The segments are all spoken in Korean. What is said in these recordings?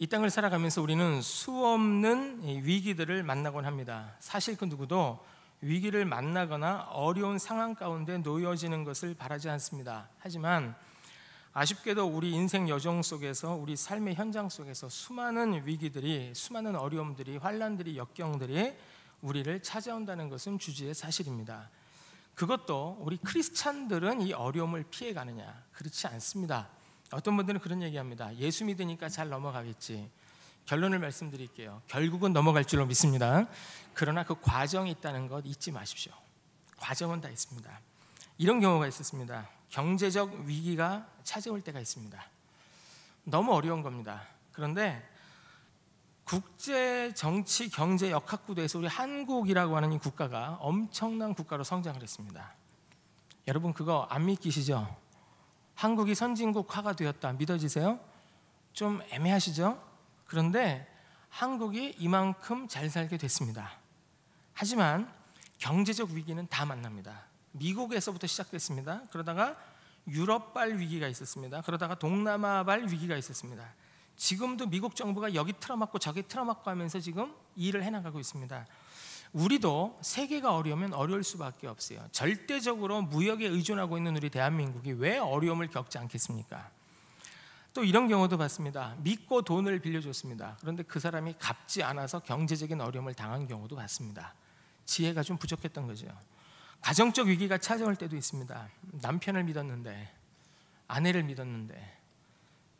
이 땅을 살아가면서 우리는 수없는 위기들을 만나곤 합니다. 사실 그 누구도 위기를 만나거나 어려운 상황 가운데 놓여지는 것을 바라지 않습니다. 하지만 아쉽게도 우리 인생 여정 속에서, 우리 삶의 현장 속에서 수많은 위기들이, 수많은 어려움들이, 환난들이, 역경들이 우리를 찾아온다는 것은 주지의 사실입니다. 그것도 우리 크리스찬들은 이 어려움을 피해가느냐? 그렇지 않습니다. 어떤 분들은 그런 얘기합니다. 예수 믿으니까 잘 넘어가겠지. 결론을 말씀드릴게요. 결국은 넘어갈 줄로 믿습니다. 그러나 그 과정이 있다는 것 잊지 마십시오. 과정은 다 있습니다. 이런 경우가 있었습니다. 경제적 위기가 찾아올 때가 있습니다. 너무 어려운 겁니다. 그런데 국제 정치 경제 역학구도에서 우리 한국이라고 하는 이 국가가 엄청난 국가로 성장을 했습니다. 여러분 그거 안 믿기시죠? 한국이 선진국화가 되었다 믿어지세요? 좀 애매하시죠? 그런데 한국이 이만큼 잘 살게 됐습니다. 하지만 경제적 위기는 다 만납니다. 미국에서부터 시작됐습니다. 그러다가 유럽발 위기가 있었습니다. 그러다가 동남아발 위기가 있었습니다. 지금도 미국 정부가 여기 틀어막고 저기 틀어막고 하면서 지금 일을 해나가고 있습니다. 우리도 세계가 어려우면 어려울 수밖에 없어요. 절대적으로 무역에 의존하고 있는 우리 대한민국이 왜 어려움을 겪지 않겠습니까? 또 이런 경우도 봤습니다. 믿고 돈을 빌려줬습니다. 그런데 그 사람이 갚지 않아서 경제적인 어려움을 당한 경우도 봤습니다. 지혜가 좀 부족했던 거죠. 가정적 위기가 찾아올 때도 있습니다. 남편을 믿었는데, 아내를 믿었는데,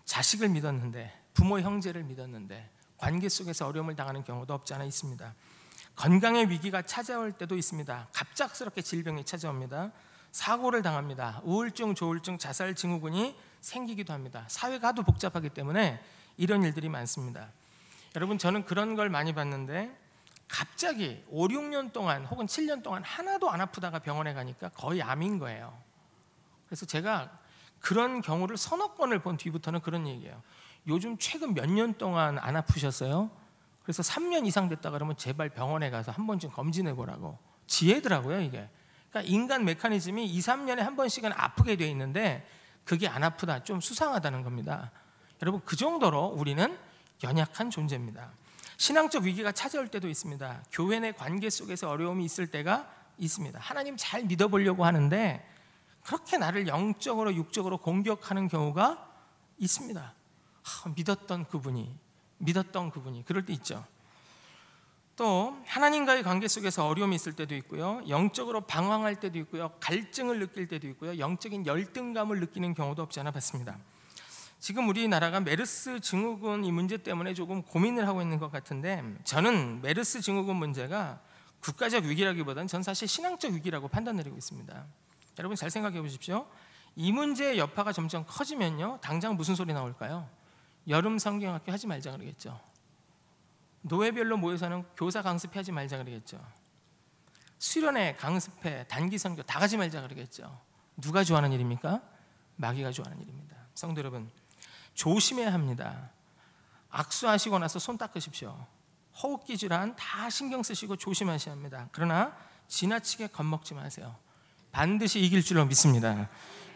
자식을 믿었는데, 부모 형제를 믿었는데 관계 속에서 어려움을 당하는 경우도 없지 않아 있습니다. 건강의 위기가 찾아올 때도 있습니다. 갑작스럽게 질병이 찾아옵니다. 사고를 당합니다. 우울증, 조울증, 자살 증후군이 생기기도 합니다. 사회가 하도 복잡하기 때문에 이런 일들이 많습니다. 여러분 저는 그런 걸 많이 봤는데 갑자기 5, 6년 동안 혹은 7년 동안 하나도 안 아프다가 병원에 가니까 거의 암인 거예요. 그래서 제가 그런 경우를 서너 건을 본 뒤부터는 그런 얘기예요. 요즘 최근 몇 년 동안 안 아프셨어요? 그래서 3년 이상 됐다 그러면 제발 병원에 가서 한 번쯤 검진해 보라고. 지혜더라고요 이게. 그러니까 인간 메커니즘이 2, 3년에 한 번씩은 아프게 돼 있는데 그게 안 아프다, 좀 수상하다는 겁니다. 여러분 그 정도로 우리는 연약한 존재입니다. 신앙적 위기가 찾아올 때도 있습니다. 교회 내 관계 속에서 어려움이 있을 때가 있습니다. 하나님 잘 믿어보려고 하는데 그렇게 나를 영적으로 육적으로 공격하는 경우가 있습니다. 믿었던 그분이 그럴 때 있죠. 또 하나님과의 관계 속에서 어려움이 있을 때도 있고요, 영적으로 방황할 때도 있고요, 갈증을 느낄 때도 있고요, 영적인 열등감을 느끼는 경우도 없지 않아 봤습니다. 지금 우리나라가 메르스 증후군 이 문제 때문에 조금 고민을 하고 있는 것 같은데 저는 메르스 증후군 문제가 국가적 위기라기보다는 전 사실 신앙적 위기라고 판단드리고 있습니다. 여러분 잘 생각해 보십시오. 이 문제의 여파가 점점 커지면요 당장 무슨 소리 나올까요? 여름 성경학교 하지 말자 그러겠죠. 노예별로 모여서는 교사 강습회 하지 말자 그러겠죠. 수련회, 강습회, 단기 선교 다 가지 말자 그러겠죠. 누가 좋아하는 일입니까? 마귀가 좋아하는 일입니다. 성도 여러분 조심해야 합니다. 악수하시고 나서 손 닦으십시오. 호흡기 질환 다 신경 쓰시고 조심하셔야 합니다. 그러나 지나치게 겁먹지 마세요. 반드시 이길 줄로 믿습니다.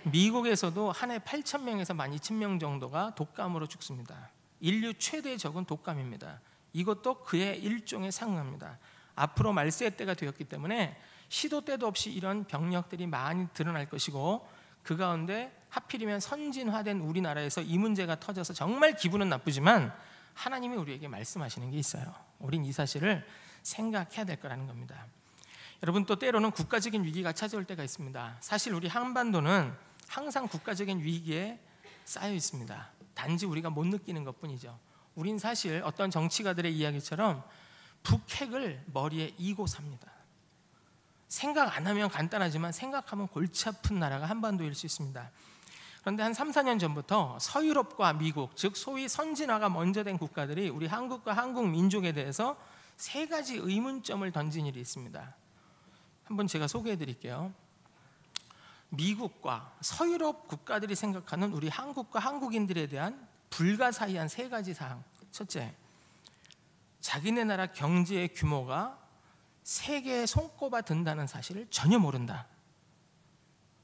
미국에서도 한 해 8,000명에서 12,000명 정도가 독감으로 죽습니다. 인류 최대 적은 독감입니다. 이것도 그의 일종에 상응합니다. 앞으로 말세의 때가 되었기 때문에 시도 때도 없이 이런 병력들이 많이 드러날 것이고 그 가운데 하필이면 선진화된 우리나라에서 이 문제가 터져서 정말 기분은 나쁘지만 하나님이 우리에게 말씀하시는 게 있어요. 우린 이 사실을 생각해야 될 거라는 겁니다. 여러분 또 때로는 국가적인 위기가 찾아올 때가 있습니다. 사실 우리 한반도는 항상 국가적인 위기에 쌓여 있습니다. 단지 우리가 못 느끼는 것뿐이죠. 우린 사실 어떤 정치가들의 이야기처럼 북핵을 머리에 이고 삽니다. 생각 안 하면 간단하지만 생각하면 골치 아픈 나라가 한반도일 수 있습니다. 그런데 한 3, 4년 전부터 서유럽과 미국, 즉 소위 선진화가 먼저 된 국가들이 우리 한국과 한국 민족에 대해서 세 가지 의문점을 던진 일이 있습니다. 한번 제가 소개해 드릴게요. 미국과 서유럽 국가들이 생각하는 우리 한국과 한국인들에 대한 불가사의한 세 가지 사항. 첫째, 자기네 나라 경제의 규모가 세계에 손꼽아 든다는 사실을 전혀 모른다.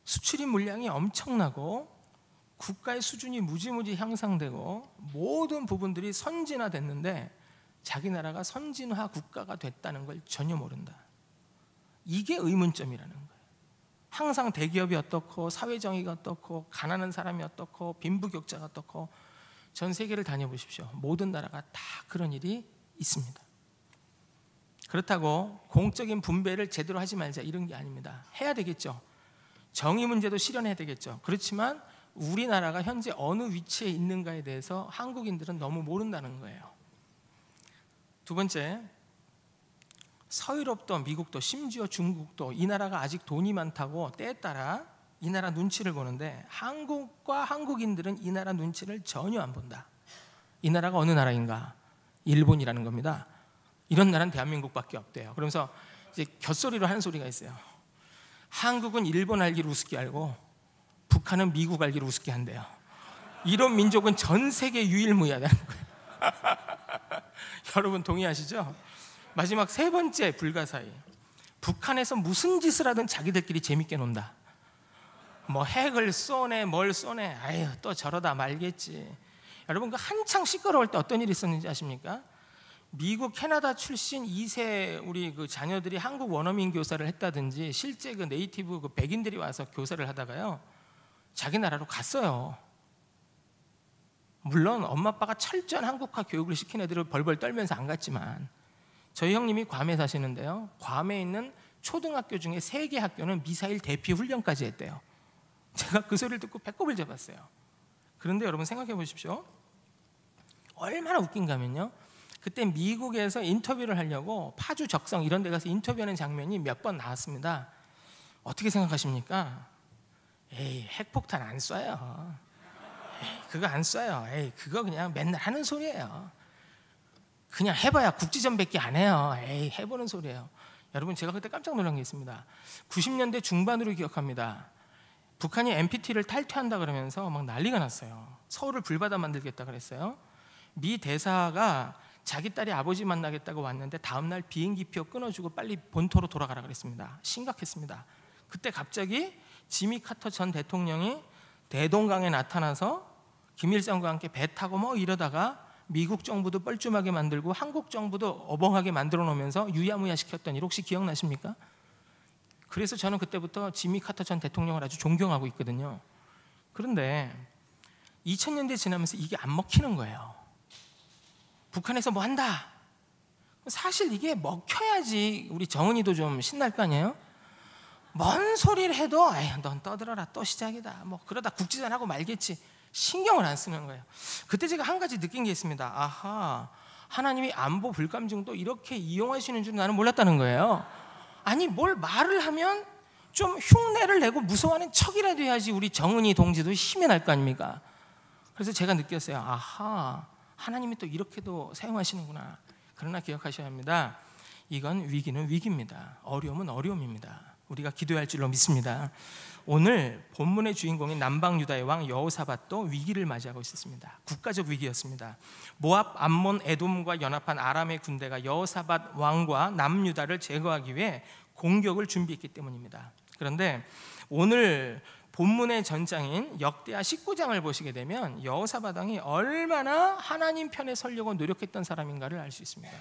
수출입 물량이 엄청나고 국가의 수준이 무지무지 향상되고 모든 부분들이 선진화됐는데 자기 나라가 선진화 국가가 됐다는 걸 전혀 모른다. 이게 의문점이라는 거예요. 항상 대기업이 어떻고 사회정의가 어떻고 가난한 사람이 어떻고 빈부격차가 어떻고 전 세계를 다녀보십시오. 모든 나라가 다 그런 일이 있습니다. 그렇다고 공적인 분배를 제대로 하지 말자 이런 게 아닙니다. 해야 되겠죠. 정의 문제도 실현해야 되겠죠. 그렇지만 우리나라가 현재 어느 위치에 있는가에 대해서 한국인들은 너무 모른다는 거예요. 두 번째, 서유럽도 미국도 심지어 중국도 이 나라가 아직 돈이 많다고 때에 따라 이 나라 눈치를 보는데 한국과 한국인들은 이 나라 눈치를 전혀 안 본다. 이 나라가 어느 나라인가? 일본이라는 겁니다. 이런 나라는 대한민국밖에 없대요. 그러면서 이제 곁소리로 하는 소리가 있어요. 한국은 일본 알기를 우습게 알고 북한은 미국 알기를 우습게 한대요. 이런 민족은 전 세계 유일무이하다는 거예요. 여러분 동의하시죠? 마지막 세 번째 불가사의. 북한에서 무슨 짓을 하든 자기들끼리 재밌게 논다. 뭐 핵을 쏘네 뭘 쏘네 아유 또 저러다 말겠지. 여러분 그 한창 시끄러울 때 어떤 일이 있었는지 아십니까? 미국 캐나다 출신 2세 우리 그 자녀들이 한국 원어민 교사를 했다든지 실제 그 네이티브 그 백인들이 와서 교사를 하다가요 자기 나라로 갔어요. 물론 엄마 아빠가 철저한 한국화 교육을 시킨 애들을 벌벌 떨면서 안 갔지만 저희 형님이 괌에 사시는데요. 괌에 있는 초등학교 중에 3개 학교는 미사일 대피 훈련까지 했대요. 제가 그 소리를 듣고 배꼽을 잡았어요. 그런데 여러분 생각해 보십시오. 얼마나 웃긴가 하면요. 그때 미국에서 인터뷰를 하려고 파주 적성 이런 데 가서 인터뷰하는 장면이 몇 번 나왔습니다. 어떻게 생각하십니까? 에이 핵폭탄 안 쏴요. 에이, 그거 안 쏴요. 에이 그거 그냥 맨날 하는 소리예요. 그냥 해봐야 국지전밖에 안 해요. 에이 해보는 소리예요. 여러분 제가 그때 깜짝 놀란 게 있습니다. 90년대 중반으로 기억합니다. 북한이 NPT를 탈퇴한다 그러면서 막 난리가 났어요. 서울을 불바다 만들겠다 그랬어요. 미 대사가 자기 딸이 아버지 만나겠다고 왔는데 다음날 비행기표 끊어주고 빨리 본토로 돌아가라 그랬습니다. 심각했습니다. 그때 갑자기 지미 카터 전 대통령이 대동강에 나타나서 김일성과 함께 배 타고 뭐 이러다가 미국 정부도 뻘쭘하게 만들고 한국 정부도 어벙하게 만들어 놓으면서 유야무야 시켰던 일 혹시 기억나십니까? 그래서 저는 그때부터 지미 카터 전 대통령을 아주 존경하고 있거든요. 그런데 2000년대 지나면서 이게 안 먹히는 거예요. 북한에서 뭐 한다. 사실 이게 먹혀야지 우리 정은이도 좀 신날 거 아니에요? 뭔 소리를 해도 에이, 넌 떠들어라 또 시작이다. 뭐 그러다 국지전하고 말겠지. 신경을 안 쓰는 거예요. 그때 제가 한 가지 느낀 게 있습니다. 아하, 하나님이 안보 불감증도 이렇게 이용하시는 줄 나는 몰랐다는 거예요. 아니 뭘 말을 하면 좀 흉내를 내고 무서워하는 척이라도 해야지 우리 정은이 동지도 힘이 날 거 아닙니까? 그래서 제가 느꼈어요. 아하, 하나님이 또 이렇게도 사용하시는구나. 그러나 기억하셔야 합니다. 이건 위기는 위기입니다. 어려움은 어려움입니다. 우리가 기도해야 할 줄로 믿습니다. 오늘 본문의 주인공인 남방 유다의 왕 여호사밧도 위기를 맞이하고 있었습니다. 국가적 위기였습니다. 모압, 암몬, 에돔과 연합한 아람의 군대가 여호사밧 왕과 남유다를 제거하기 위해 공격을 준비했기 때문입니다. 그런데 오늘 본문의 전장인 역대하 19장을 보시게 되면 여호사밧 왕이 얼마나 하나님 편에 서려고 노력했던 사람인가를 알 수 있습니다.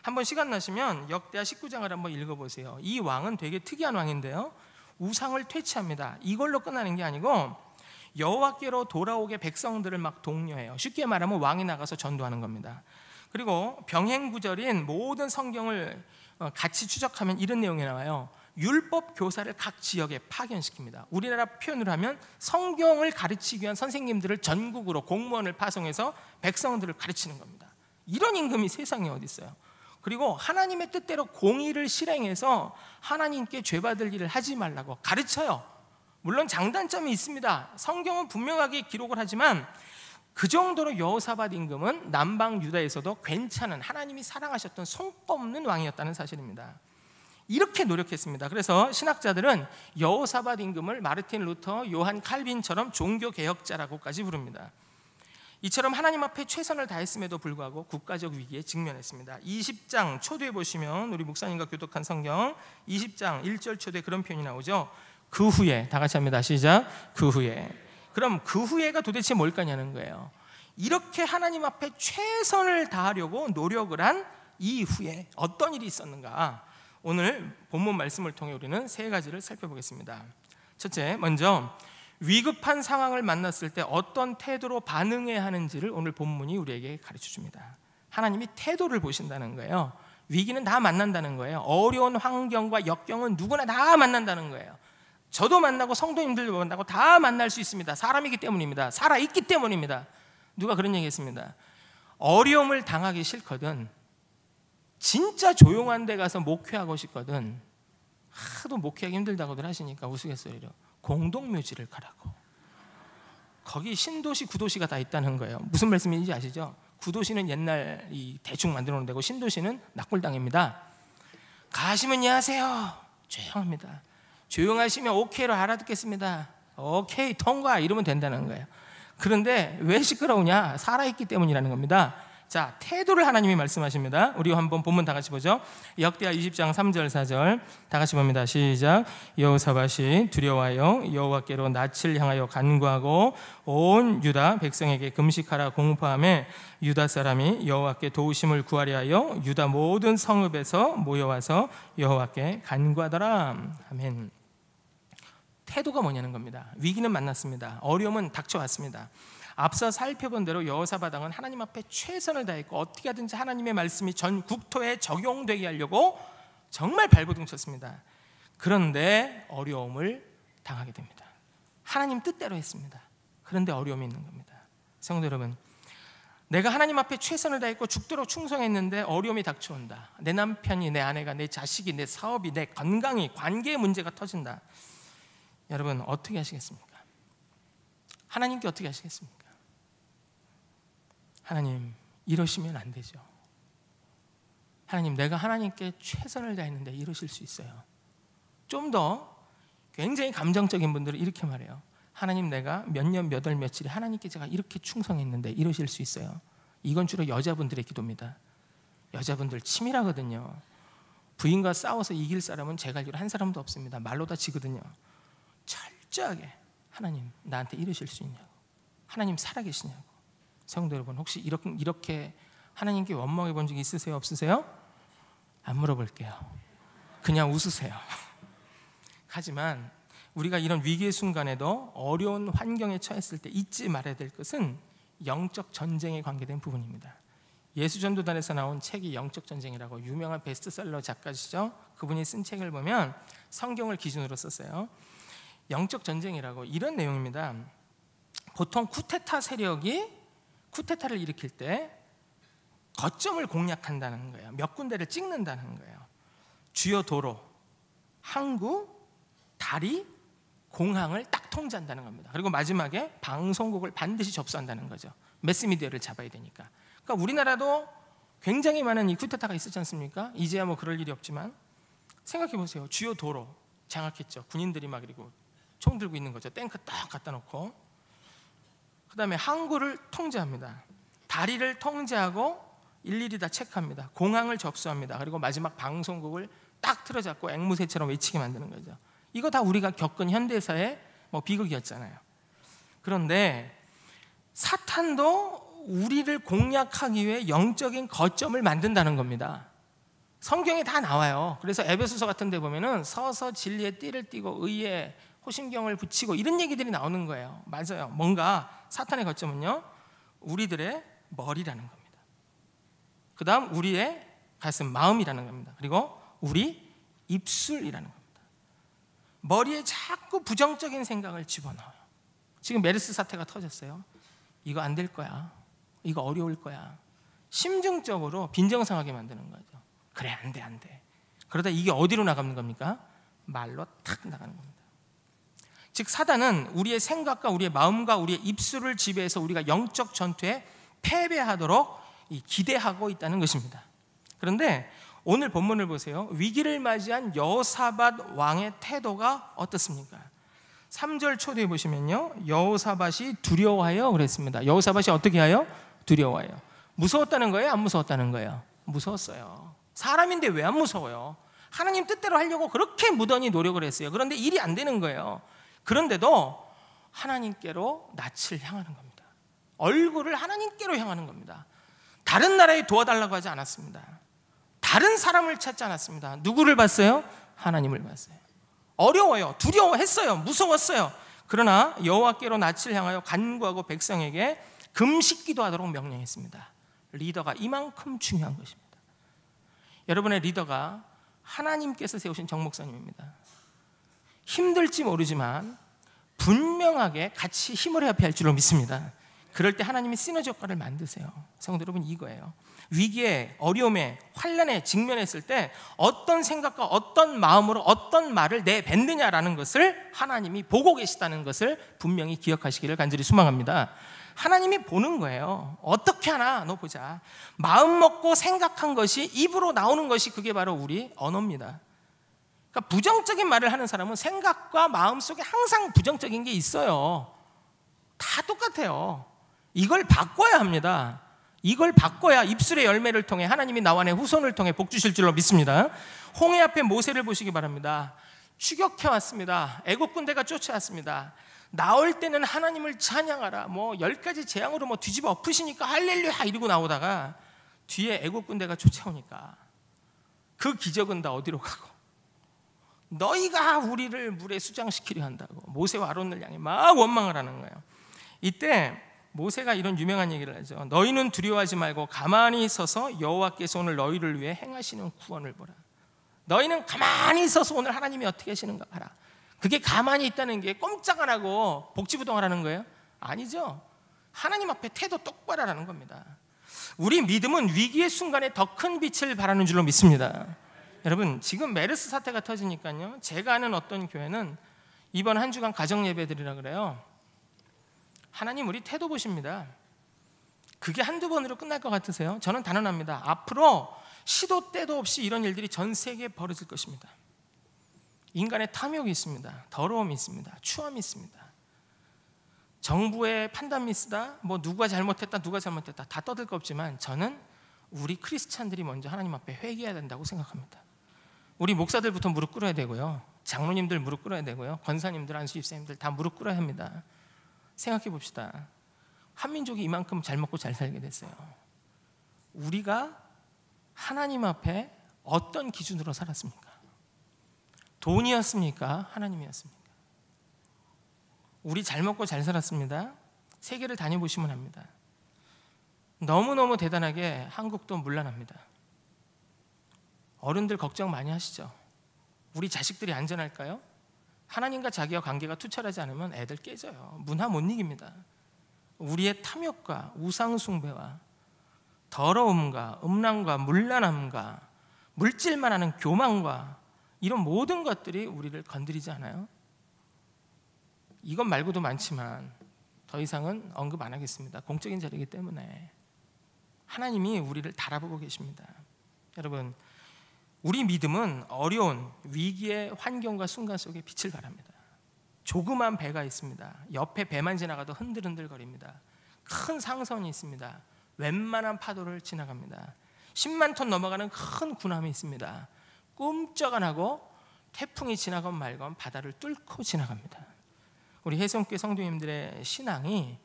한번 시간 나시면 역대하 19장을 한번 읽어보세요. 이 왕은 되게 특이한 왕인데요. 우상을 퇴치합니다. 이걸로 끝나는 게 아니고 여호와께로 돌아오게 백성들을 막 독려해요. 쉽게 말하면 왕이 나가서 전도하는 겁니다. 그리고 병행구절인 모든 성경을 같이 추적하면 이런 내용이 나와요. 율법 교사를 각 지역에 파견시킵니다. 우리나라 표현으로 하면 성경을 가르치기 위한 선생님들을 전국으로 공무원을 파송해서 백성들을 가르치는 겁니다. 이런 임금이 세상에 어디 있어요? 그리고 하나님의 뜻대로 공의를 실행해서 하나님께 죄받을 일을 하지 말라고 가르쳐요. 물론 장단점이 있습니다. 성경은 분명하게 기록을 하지만 그 정도로 여호사밧 임금은 남방 유다에서도 괜찮은 하나님이 사랑하셨던 손꼽는 왕이었다는 사실입니다. 이렇게 노력했습니다. 그래서 신학자들은 여호사밧 임금을 마르틴 루터, 요한 칼빈처럼 종교개혁자라고까지 부릅니다. 이처럼 하나님 앞에 최선을 다했음에도 불구하고 국가적 위기에 직면했습니다. 20장 초두에 보시면 우리 목사님과 교독한 성경 20장 1절 초두에 그런 표현이 나오죠. 그 후에, 다 같이 합니다. 시작. 그 후에 그럼 그 후회가 도대체 뭘 거냐는 거예요. 이렇게 하나님 앞에 최선을 다하려고 노력을 한 이후에 어떤 일이 있었는가? 오늘 본문 말씀을 통해 우리는 세 가지를 살펴보겠습니다. 첫째, 먼저 위급한 상황을 만났을 때 어떤 태도로 반응해야 하는지를 오늘 본문이 우리에게 가르쳐 줍니다. 하나님이 태도를 보신다는 거예요. 위기는 다 만난다는 거예요. 어려운 환경과 역경은 누구나 다 만난다는 거예요. 저도 만나고 성도님들도 만나고 다 만날 수 있습니다. 사람이기 때문입니다. 살아있기 때문입니다. 누가 그런 얘기 했습니다. 어려움을 당하기 싫거든, 진짜 조용한 데 가서 목회하고 싶거든, 하도 목회하기 힘들다고들 하시니까 우스갯소리로 공동묘지를 가라고. 거기 신도시 구도시가 다 있다는 거예요. 무슨 말씀인지 아시죠? 구도시는 옛날 이 대충 만들어 놓은 데고 신도시는 낙골당입니다. 가시면 안녕하세요, 조용합니다. 조용하시면 오케이로 알아듣겠습니다. 오케이 통과 이러면 된다는 거예요. 그런데 왜 시끄러우냐? 살아있기 때문이라는 겁니다. 자, 태도를 하나님이 말씀하십니다. 우리 한번 본문 다 같이 보죠. 역대하 20장 3절 4절 다 같이 봅니다. 시작. 여호사밧이 두려워하여 여호와께로 낯을 향하여 간구하고 온 유다 백성에게 금식하라 공포하며 유다 사람이 여호와께 도우심을 구하려 하여 유다 모든 성읍에서 모여와서 여호와께 간구하더라. 아멘. 태도가 뭐냐는 겁니다. 위기는 만났습니다. 어려움은 닥쳐왔습니다. 앞서 살펴본 대로 여호사밧 왕은 하나님 앞에 최선을 다했고 어떻게 하든지 하나님의 말씀이 전 국토에 적용되게 하려고 정말 발버둥 쳤습니다. 그런데 어려움을 당하게 됩니다. 하나님 뜻대로 했습니다. 그런데 어려움이 있는 겁니다. 성도 여러분, 내가 하나님 앞에 최선을 다했고 죽도록 충성했는데 어려움이 닥쳐온다. 내 남편이, 내 아내가, 내 자식이, 내 사업이, 내 건강이, 관계의 문제가 터진다. 여러분 어떻게 하시겠습니까? 하나님께 어떻게 하시겠습니까? 하나님, 이러시면 안 되죠. 하나님, 내가 하나님께 최선을 다했는데 이러실 수 있어요. 좀 더 굉장히 감정적인 분들은 이렇게 말해요. 하나님, 내가 몇 년 몇 월 며칠에 하나님께 제가 이렇게 충성했는데 이러실 수 있어요. 이건 주로 여자분들의 기도입니다. 여자분들 치밀하거든요. 부인과 싸워서 이길 사람은 제가 알기로 한 사람도 없습니다. 말로 다 지거든요. 철저하게 하나님, 나한테 이러실 수 있냐고, 하나님 살아계시냐고. 성도 여러분, 혹시 이렇게 하나님께 원망해 본 적이 있으세요? 없으세요? 안 물어볼게요. 그냥 웃으세요. 하지만 우리가 이런 위기의 순간에도 어려운 환경에 처했을 때 잊지 말아야 될 것은 영적 전쟁에 관계된 부분입니다. 예수전도단에서 나온 책이 영적 전쟁이라고, 유명한 베스트셀러 작가시죠. 그분이 쓴 책을 보면 성경을 기준으로 썼어요. 영적 전쟁이라고 이런 내용입니다. 보통 쿠데타 세력이 쿠데타를 일으킬 때 거점을 공략한다는 거예요. 몇 군데를 찍는다는 거예요. 주요 도로, 항구, 다리, 공항을 딱 통제한다는 겁니다. 그리고 마지막에 방송국을 반드시 접수한다는 거죠. 매스미디어를 잡아야 되니까. 그러니까 우리나라도 굉장히 많은 이 쿠데타가 있었지 않습니까? 이제야 뭐 그럴 일이 없지만 생각해 보세요. 주요 도로 장악했죠. 군인들이 막 그리고 총 들고 있는 거죠. 탱크 딱 갖다 놓고. 그 다음에 항구를 통제합니다. 다리를 통제하고 일일이 다 체크합니다. 공항을 접수합니다. 그리고 마지막 방송국을 딱 틀어잡고 앵무새처럼 외치게 만드는 거죠. 이거 다 우리가 겪은 현대사의 비극이었잖아요. 그런데 사탄도 우리를 공략하기 위해 영적인 거점을 만든다는 겁니다. 성경에 다 나와요. 그래서 에베소서 같은 데 보면은 서서 진리의 띠를 띠고 의에 호심경을 붙이고 이런 얘기들이 나오는 거예요. 맞아요. 뭔가 사탄의 거점은요, 우리들의 머리라는 겁니다. 그 다음 우리의 가슴, 마음이라는 겁니다. 그리고 우리 입술이라는 겁니다. 머리에 자꾸 부정적인 생각을 집어넣어요. 지금 메르스 사태가 터졌어요. 이거 안 될 거야, 이거 어려울 거야. 심증적으로 빈정상하게 만드는 거죠. 그래, 안 돼, 안 돼. 그러다 이게 어디로 나가는 겁니까? 말로 탁 나가는 겁니다. 즉 사단은 우리의 생각과 우리의 마음과 우리의 입술을 지배해서 우리가 영적 전투에 패배하도록 기대하고 있다는 것입니다. 그런데 오늘 본문을 보세요. 위기를 맞이한 여호사밧 왕의 태도가 어떻습니까? 3절 초대에 보시면요, 여호사밧이 두려워하여 그랬습니다. 여호사밧이 어떻게 하여? 두려워하여. 무서웠다는 거예요? 안 무서웠다는 거예요? 무서웠어요. 사람인데 왜 안 무서워요? 하나님 뜻대로 하려고 그렇게 무던히 노력을 했어요. 그런데 일이 안 되는 거예요. 그런데도 하나님께로 낯을 향하는 겁니다. 얼굴을 하나님께로 향하는 겁니다. 다른 나라에 도와달라고 하지 않았습니다. 다른 사람을 찾지 않았습니다. 누구를 봤어요? 하나님을 봤어요. 어려워요. 두려워했어요. 무서웠어요. 그러나 여호와께로 낯을 향하여 간구하고 백성에게 금식기도 하도록 명령했습니다. 리더가 이만큼 중요한 것입니다. 여러분의 리더가 하나님께서 세우신 정목사님입니다. 힘들지 모르지만 분명하게 같이 힘을 합해야 할 줄로 믿습니다. 그럴 때 하나님이 시너지 효과를 만드세요. 성도 여러분, 이거예요. 위기에, 어려움에, 환난에 직면했을 때 어떤 생각과 어떤 마음으로 어떤 말을 내뱉느냐라는 것을 하나님이 보고 계시다는 것을 분명히 기억하시기를 간절히 소망합니다. 하나님이 보는 거예요. 어떻게 하나 너 보자. 마음 먹고 생각한 것이 입으로 나오는 것이 그게 바로 우리 언어입니다. 그러니까 부정적인 말을 하는 사람은 생각과 마음 속에 항상 부정적인 게 있어요. 다 똑같아요. 이걸 바꿔야 합니다. 이걸 바꿔야 입술의 열매를 통해 하나님이 나와 내 후손을 통해 복 주실 줄로 믿습니다. 홍해 앞에 모세를 보시기 바랍니다. 추격해 왔습니다. 애국 군대가 쫓아왔습니다. 나올 때는 하나님을 찬양하라, 10가지 재앙으로 뒤집어 엎으시니까 할렐루야 이러고 나오다가 뒤에 애국 군대가 쫓아오니까 그 기적은 다 어디로 가고, 너희가 우리를 물에 수장시키려 한다고 모세와 아론을 향해 막 원망을 하는 거예요. 이때 모세가 이런 유명한 얘기를 하죠. 너희는 두려워하지 말고 가만히 서서 여호와께서 오늘 너희를 위해 행하시는 구원을 보라. 너희는 가만히 서서 오늘 하나님이 어떻게 하시는가 봐라. 그게 가만히 있다는 게 꼼짝 안 하고 복지부동하라는 거예요? 아니죠. 하나님 앞에 태도 똑바로 하라는 겁니다. 우리 믿음은 위기의 순간에 더 큰 빛을 발하는 줄로 믿습니다. 여러분, 지금 메르스 사태가 터지니까요, 제가 아는 어떤 교회는 이번 한 주간 가정 예배 드리라 그래요. 하나님 우리 태도 보십니다. 그게 한두 번으로 끝날 것 같으세요? 저는 단언합니다. 앞으로 시도 때도 없이 이런 일들이 전 세계에 벌어질 것입니다. 인간의 탐욕이 있습니다. 더러움이 있습니다. 추함이 있습니다. 정부의 판단 미스다, 누가 잘못했다 다 떠들 거 없지만 저는 우리 크리스찬들이 먼저 하나님 앞에 회개해야 된다고 생각합니다. 우리 목사들부터 무릎 꿇어야 되고요, 장로님들 무릎 ቁ러야 되고요, 권사님들, 안수집사님들 다 무릎 꿇어야 합니다. 생각해 봅시다. 한민족이 이만큼 잘 먹고 잘 살게 됐어요. 우리가 하나님 앞에 어떤 기준으로 살았습니까? 돈이었습니까? 하나님이었습니까? 우리 잘 먹고 잘 살았습니다. 세계를 다녀보시면 합니다. 너무너무 대단하게 한국도 문란합니다. 어른들 걱정 많이 하시죠? 우리 자식들이 안전할까요? 하나님과 자기와 관계가 투철하지 않으면 애들 깨져요. 문화 못 이깁니다. 우리의 탐욕과 우상숭배와 더러움과 음란과 문란함과 물질만 하는 교만과 이런 모든 것들이 우리를 건드리지 않아요? 이것 말고도 많지만 더 이상은 언급 안 하겠습니다. 공적인 자리이기 때문에. 하나님이 우리를 달아보고 계십니다. 여러분, 우리 믿음은 어려운 위기의 환경과 순간 속에 빛을 발합니다. 조그만 배가 있습니다. 옆에 배만 지나가도 흔들흔들거립니다. 큰 상선이 있습니다. 웬만한 파도를 지나갑니다. 10만 톤 넘어가는 큰 군함이 있습니다. 꼼짝 안 하고 태풍이 지나건 말건 바다를 뚫고 지나갑니다. 우리 혜성교회 성도님들의 신앙이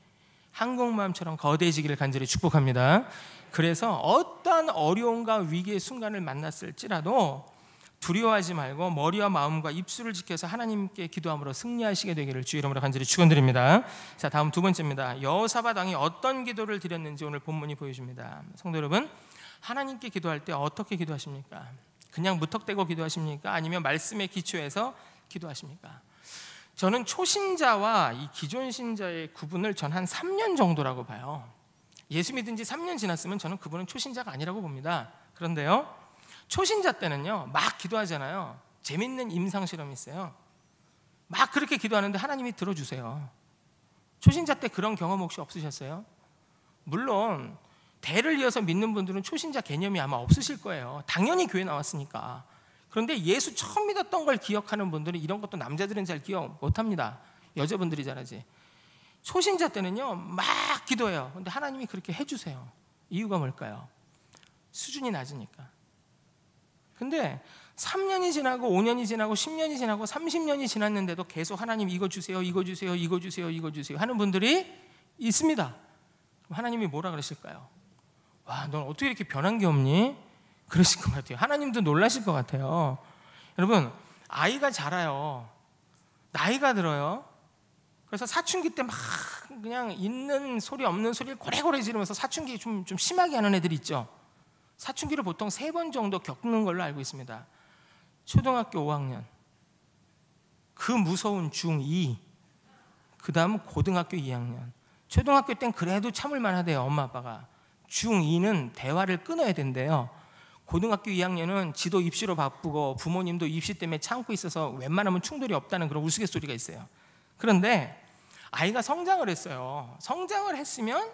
한국마음처럼 거대해지기를 간절히 축복합니다. 그래서 어떠한 어려움과 위기의 순간을 만났을지라도 두려워하지 말고 머리와 마음과 입술을 지켜서 하나님께 기도함으로 승리하시게 되기를 주 이름으로 간절히 축원드립니다. 자, 다음 두 번째입니다. 여호사밧 왕이 어떤 기도를 드렸는지 오늘 본문이 보여줍니다. 성도 여러분, 하나님께 기도할 때 어떻게 기도하십니까? 그냥 무턱대고 기도하십니까? 아니면 말씀에 기초해서 기도하십니까? 저는 초신자와 이 기존 신자의 구분을 전 한 3년 정도라고 봐요. 예수 믿은 지 3년 지났으면 저는 그분은 초신자가 아니라고 봅니다. 그런데요, 초신자 때는요 막 기도하잖아요. 재밌는 임상 실험이 있어요. 막 그렇게 기도하는데 하나님이 들어주세요. 초신자 때 그런 경험 혹시 없으셨어요? 물론 대를 이어서 믿는 분들은 초신자 개념이 아마 없으실 거예요. 당연히 교회 나왔으니까. 그런데 예수 처음 믿었던 걸 기억하는 분들은 이런 것도 남자들은 잘 기억 못합니다. 여자분들이 잘하지. 초신자 때는요 막 기도해요. 그런데 하나님이 그렇게 해주세요. 이유가 뭘까요? 수준이 낮으니까. 근데 3년이 지나고 5년이 지나고 10년이 지나고 30년이 지났는데도 계속 하나님 이거 주세요, 이거 주세요, 이거 주세요, 이거 주세요 하는 분들이 있습니다. 그럼 하나님이 뭐라 그러실까요? 와, 넌 어떻게 이렇게 변한 게 없니? 그러실 것 같아요. 하나님도 놀라실 것 같아요. 여러분, 아이가 자라요. 나이가 들어요. 그래서 사춘기 때 막 그냥 있는 소리 없는 소리를 고래고래 지르면서 사춘기 좀 심하게 하는 애들이 있죠. 사춘기를 보통 3번 정도 겪는 걸로 알고 있습니다. 초등학교 5학년, 그 무서운 중2, 그 다음 고등학교 2학년. 초등학교 땐 그래도 참을만 하대요, 엄마 아빠가. 중2는 대화를 끊어야 된대요. 고등학교 2학년은 지도 입시로 바쁘고 부모님도 입시 때문에 참고 있어서 웬만하면 충돌이 없다는 그런 우스갯소리가 있어요. 그런데 아이가 성장을 했어요. 성장을 했으면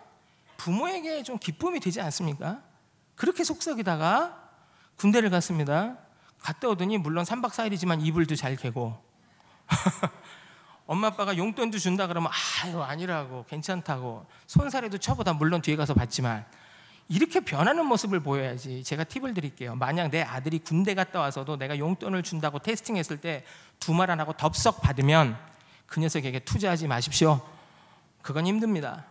부모에게 좀 기쁨이 되지 않습니까? 그렇게 속썩이다가 군대를 갔습니다. 갔다 오더니 물론 3박 4일이지만 이불도 잘 개고 엄마 아빠가 용돈도 준다 그러면 아유 아니라고, 괜찮다고, 손사래도 쳐보다 물론 뒤에 가서 받지만 이렇게 변하는 모습을 보여야지. 제가 팁을 드릴게요. 만약 내 아들이 군대 갔다 와서도 내가 용돈을 준다고 테스팅했을 때 두 말 안 하고 덥석 받으면 그 녀석에게 투자하지 마십시오. 그건 힘듭니다.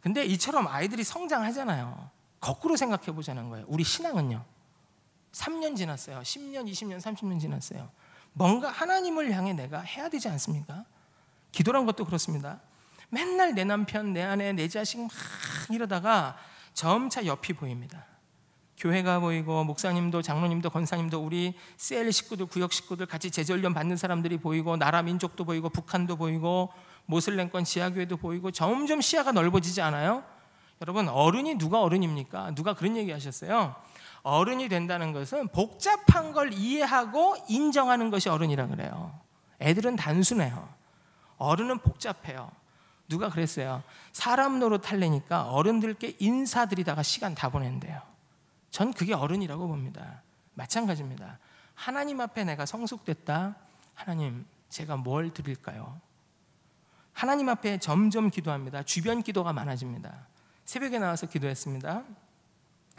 근데 이처럼 아이들이 성장하잖아요. 거꾸로 생각해 보자는 거예요. 우리 신앙은요, 3년 지났어요. 10년, 20년, 30년 지났어요. 뭔가 하나님을 향해 내가 해야 되지 않습니까? 기도란 것도 그렇습니다. 맨날 내 남편, 내 아내, 내 자식 막 이러다가 점차 옆이 보입니다. 교회가 보이고 목사님도 장로님도 권사님도 우리 셀 식구들, 구역 식구들, 같이 제자훈련 받는 사람들이 보이고 나라 민족도 보이고 북한도 보이고 모슬렘권 지하교회도 보이고 점점 시야가 넓어지지 않아요? 여러분, 어른이 누가 어른입니까? 누가 그런 얘기 하셨어요? 어른이 된다는 것은 복잡한 걸 이해하고 인정하는 것이 어른이라 그래요. 애들은 단순해요. 어른은 복잡해요. 누가 그랬어요? 사람 노릇 하려니까 어른들께 인사드리다가 시간 다 보낸대요. 전 그게 어른이라고 봅니다. 마찬가지입니다. 하나님 앞에 내가 성숙됐다. 하나님, 제가 뭘 드릴까요? 하나님 앞에 점점 기도합니다. 주변 기도가 많아집니다. 새벽에 나와서 기도했습니다.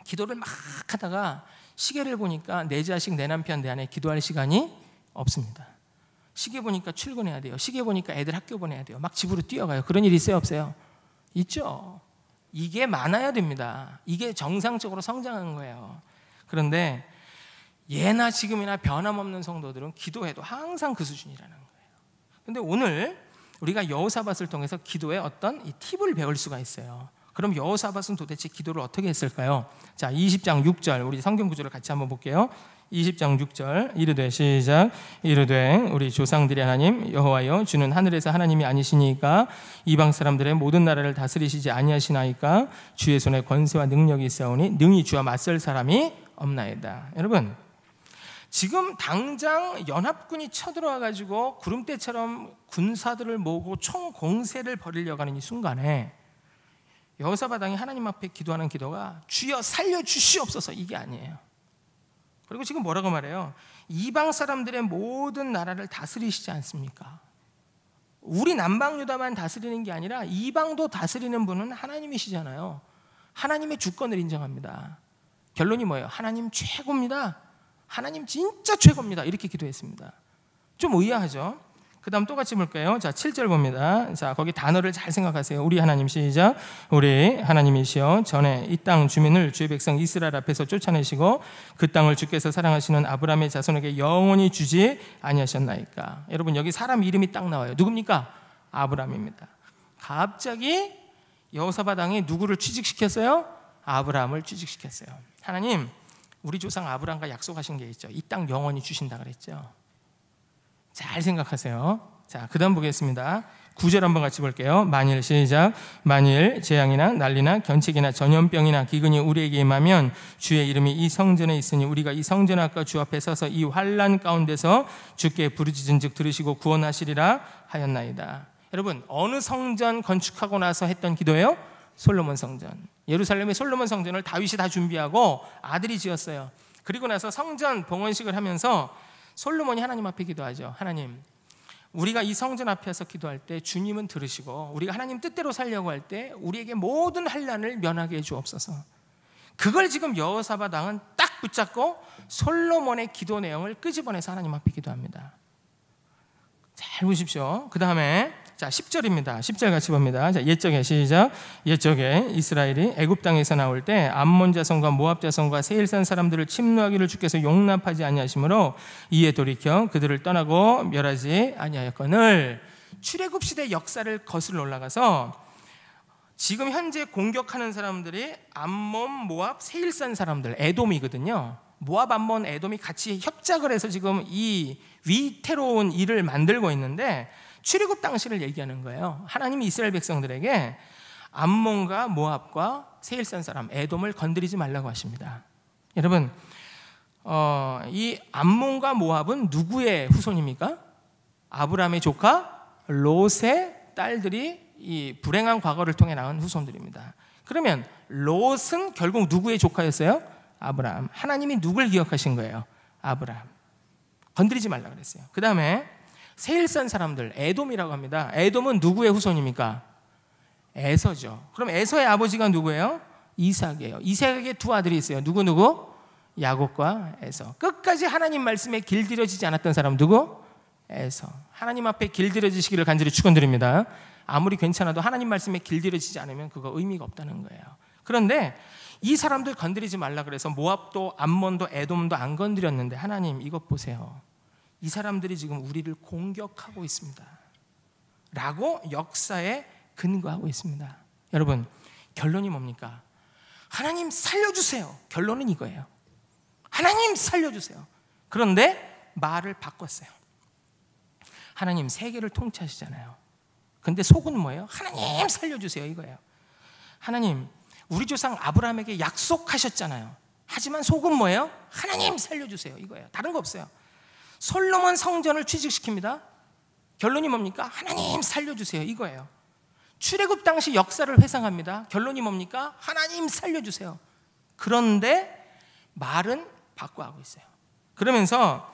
기도를 막 하다가 시계를 보니까 내 자식, 내 남편, 내 아내 기도할 시간이 없습니다. 시계 보니까 출근해야 돼요. 시계 보니까 애들 학교 보내야 돼요. 막 집으로 뛰어가요. 그런 일 있어요, 없어요? 있죠. 이게 많아야 됩니다. 이게 정상적으로 성장한 거예요. 그런데 예나 지금이나 변함없는 성도들은 기도해도 항상 그 수준이라는 거예요. 그런데 오늘 우리가 여호사밧을 통해서 기도의 어떤 이 팁을 배울 수가 있어요. 그럼 여호사밧은 도대체 기도를 어떻게 했을까요? 자, 20장 6절 우리 성경 구절을 같이 한번 볼게요. 20장 6절 이르되 시작. 이르되 우리 조상들의 하나님 여호와여, 주는 하늘에서 하나님이 아니시니까 이방 사람들의 모든 나라를 다스리시지 아니하시나이까? 주의 손에 권세와 능력이 있사오니 능히 주와 맞설 사람이 없나이다. 여러분, 지금 당장 연합군이 쳐들어와 가지고 구름대처럼 군사들을 모으고 총공세를 벌이려고 하는 이 순간에 여호사밧 왕이 하나님 앞에 기도하는 기도가 주여 살려주시옵소서, 이게 아니에요. 그리고 지금 뭐라고 말해요? 이방 사람들의 모든 나라를 다스리시지 않습니까? 우리 남방유다만 다스리는 게 아니라 이방도 다스리는 분은 하나님이시잖아요. 하나님의 주권을 인정합니다. 결론이 뭐예요? 하나님 최고입니다. 하나님 진짜 최고입니다. 이렇게 기도했습니다. 좀 의아하죠? 그 다음 또 같이 볼까요? 자, 7절 봅니다. 자, 거기 단어를 잘 생각하세요. 우리 하나님, 시작. 우리 하나님이시여, 전에 이 땅 주민을 주의 백성 이스라엘 앞에서 쫓아내시고 그 땅을 주께서 사랑하시는 아브라함의 자손에게 영원히 주지 아니하셨나이까? 여러분, 여기 사람 이름이 딱 나와요. 누굽니까? 아브라함입니다. 갑자기 여호사밧 왕이 누구를 취직시켰어요? 아브라함을 취직시켰어요. 하나님, 우리 조상 아브라함과 약속하신 게 있죠. 이 땅 영원히 주신다 그랬죠. 잘 생각하세요. 자, 그 다음 보겠습니다. 9절 한번 같이 볼게요. 만일, 시작. 만일 재앙이나 난리나 견책이나 전염병이나 기근이 우리에게 임하면 주의 이름이 이 성전에 있으니 우리가 이 성전 앞과 주 앞에 서서 이 환난 가운데서 주께 부르짖은즉 들으시고 구원하시리라 하였나이다. 여러분, 어느 성전 건축하고 나서 했던 기도예요? 솔로몬 성전. 예루살렘의 솔로몬 성전을 다윗이 다 준비하고 아들이 지었어요. 그리고 나서 성전 봉헌식을 하면서 솔로몬이 하나님 앞에 기도하죠. 하나님, 우리가 이 성전 앞에서 기도할 때 주님은 들으시고 우리가 하나님 뜻대로 살려고 할 때 우리에게 모든 환난을 면하게 해 주옵소서. 그걸 지금 여호사밧 왕은 딱 붙잡고 솔로몬의 기도 내용을 끄집어내서 하나님 앞에 기도합니다. 잘 보십시오. 그 다음에 자 10절입니다. 10절 같이 봅니다. 자, 옛적에 시작. 옛적에 이스라엘이 애굽 땅에서 나올 때 암몬 자손과 모압 자손과 세일산 사람들을 침노하기를 주께서 용납하지 아니하심으로 이에 돌이켜 그들을 떠나고 멸하지 아니하였거늘. 출애굽 시대 역사를 거슬러 올라가서 지금 현재 공격하는 사람들이 암몬, 모압, 세일산 사람들, 에돔이거든요. 모압, 암몬, 에돔이 같이 협작을 해서 지금 이 위태로운 일을 만들고 있는데 출애굽 당시를 얘기하는 거예요. 하나님이 이스라엘 백성들에게 암몬과 모압과 세일산 사람, 에돔을 건드리지 말라고 하십니다. 여러분, 이 암몬과 모압은 누구의 후손입니까? 아브라함의 조카 롯의 딸들이 이 불행한 과거를 통해 낳은 후손들입니다. 그러면 롯은 결국 누구의 조카였어요? 아브라함. 하나님이 누굴 기억하신 거예요? 아브라함. 건드리지 말라 그랬어요. 그 다음에 세일산 사람들, 에돔이라고 합니다. 에돔은 누구의 후손입니까? 에서죠. 그럼 에서의 아버지가 누구예요? 이삭이에요. 이삭에게 두 아들이 있어요. 누구? 야곱과 에서. 끝까지 하나님 말씀에 길들여지지 않았던 사람 누구? 에서. 하나님 앞에 길들여지시기를 간절히 축원드립니다. 아무리 괜찮아도 하나님 말씀에 길들여지지 않으면 그거 의미가 없다는 거예요. 그런데 이 사람들 건드리지 말라 그래서 모압도 암몬도 에돔도 안 건드렸는데 하나님 이것 보세요. 이 사람들이 지금 우리를 공격하고 있습니다 라고 역사에 근거하고 있습니다. 여러분, 결론이 뭡니까? 하나님 살려주세요. 결론은 이거예요. 하나님 살려주세요. 그런데 말을 바꿨어요. 하나님 세계를 통치하시잖아요. 근데 속은 뭐예요? 하나님 살려주세요 이거예요. 하나님 우리 조상 아브라함에게 약속하셨잖아요. 하지만 속은 뭐예요? 하나님 살려주세요 이거예요. 다른 거 없어요. 솔로몬 성전을 취직시킵니다. 결론이 뭡니까? 하나님 살려주세요 이거예요. 출애굽 당시 역사를 회상합니다. 결론이 뭡니까? 하나님 살려주세요. 그런데 말은 바꿔하고 있어요. 그러면서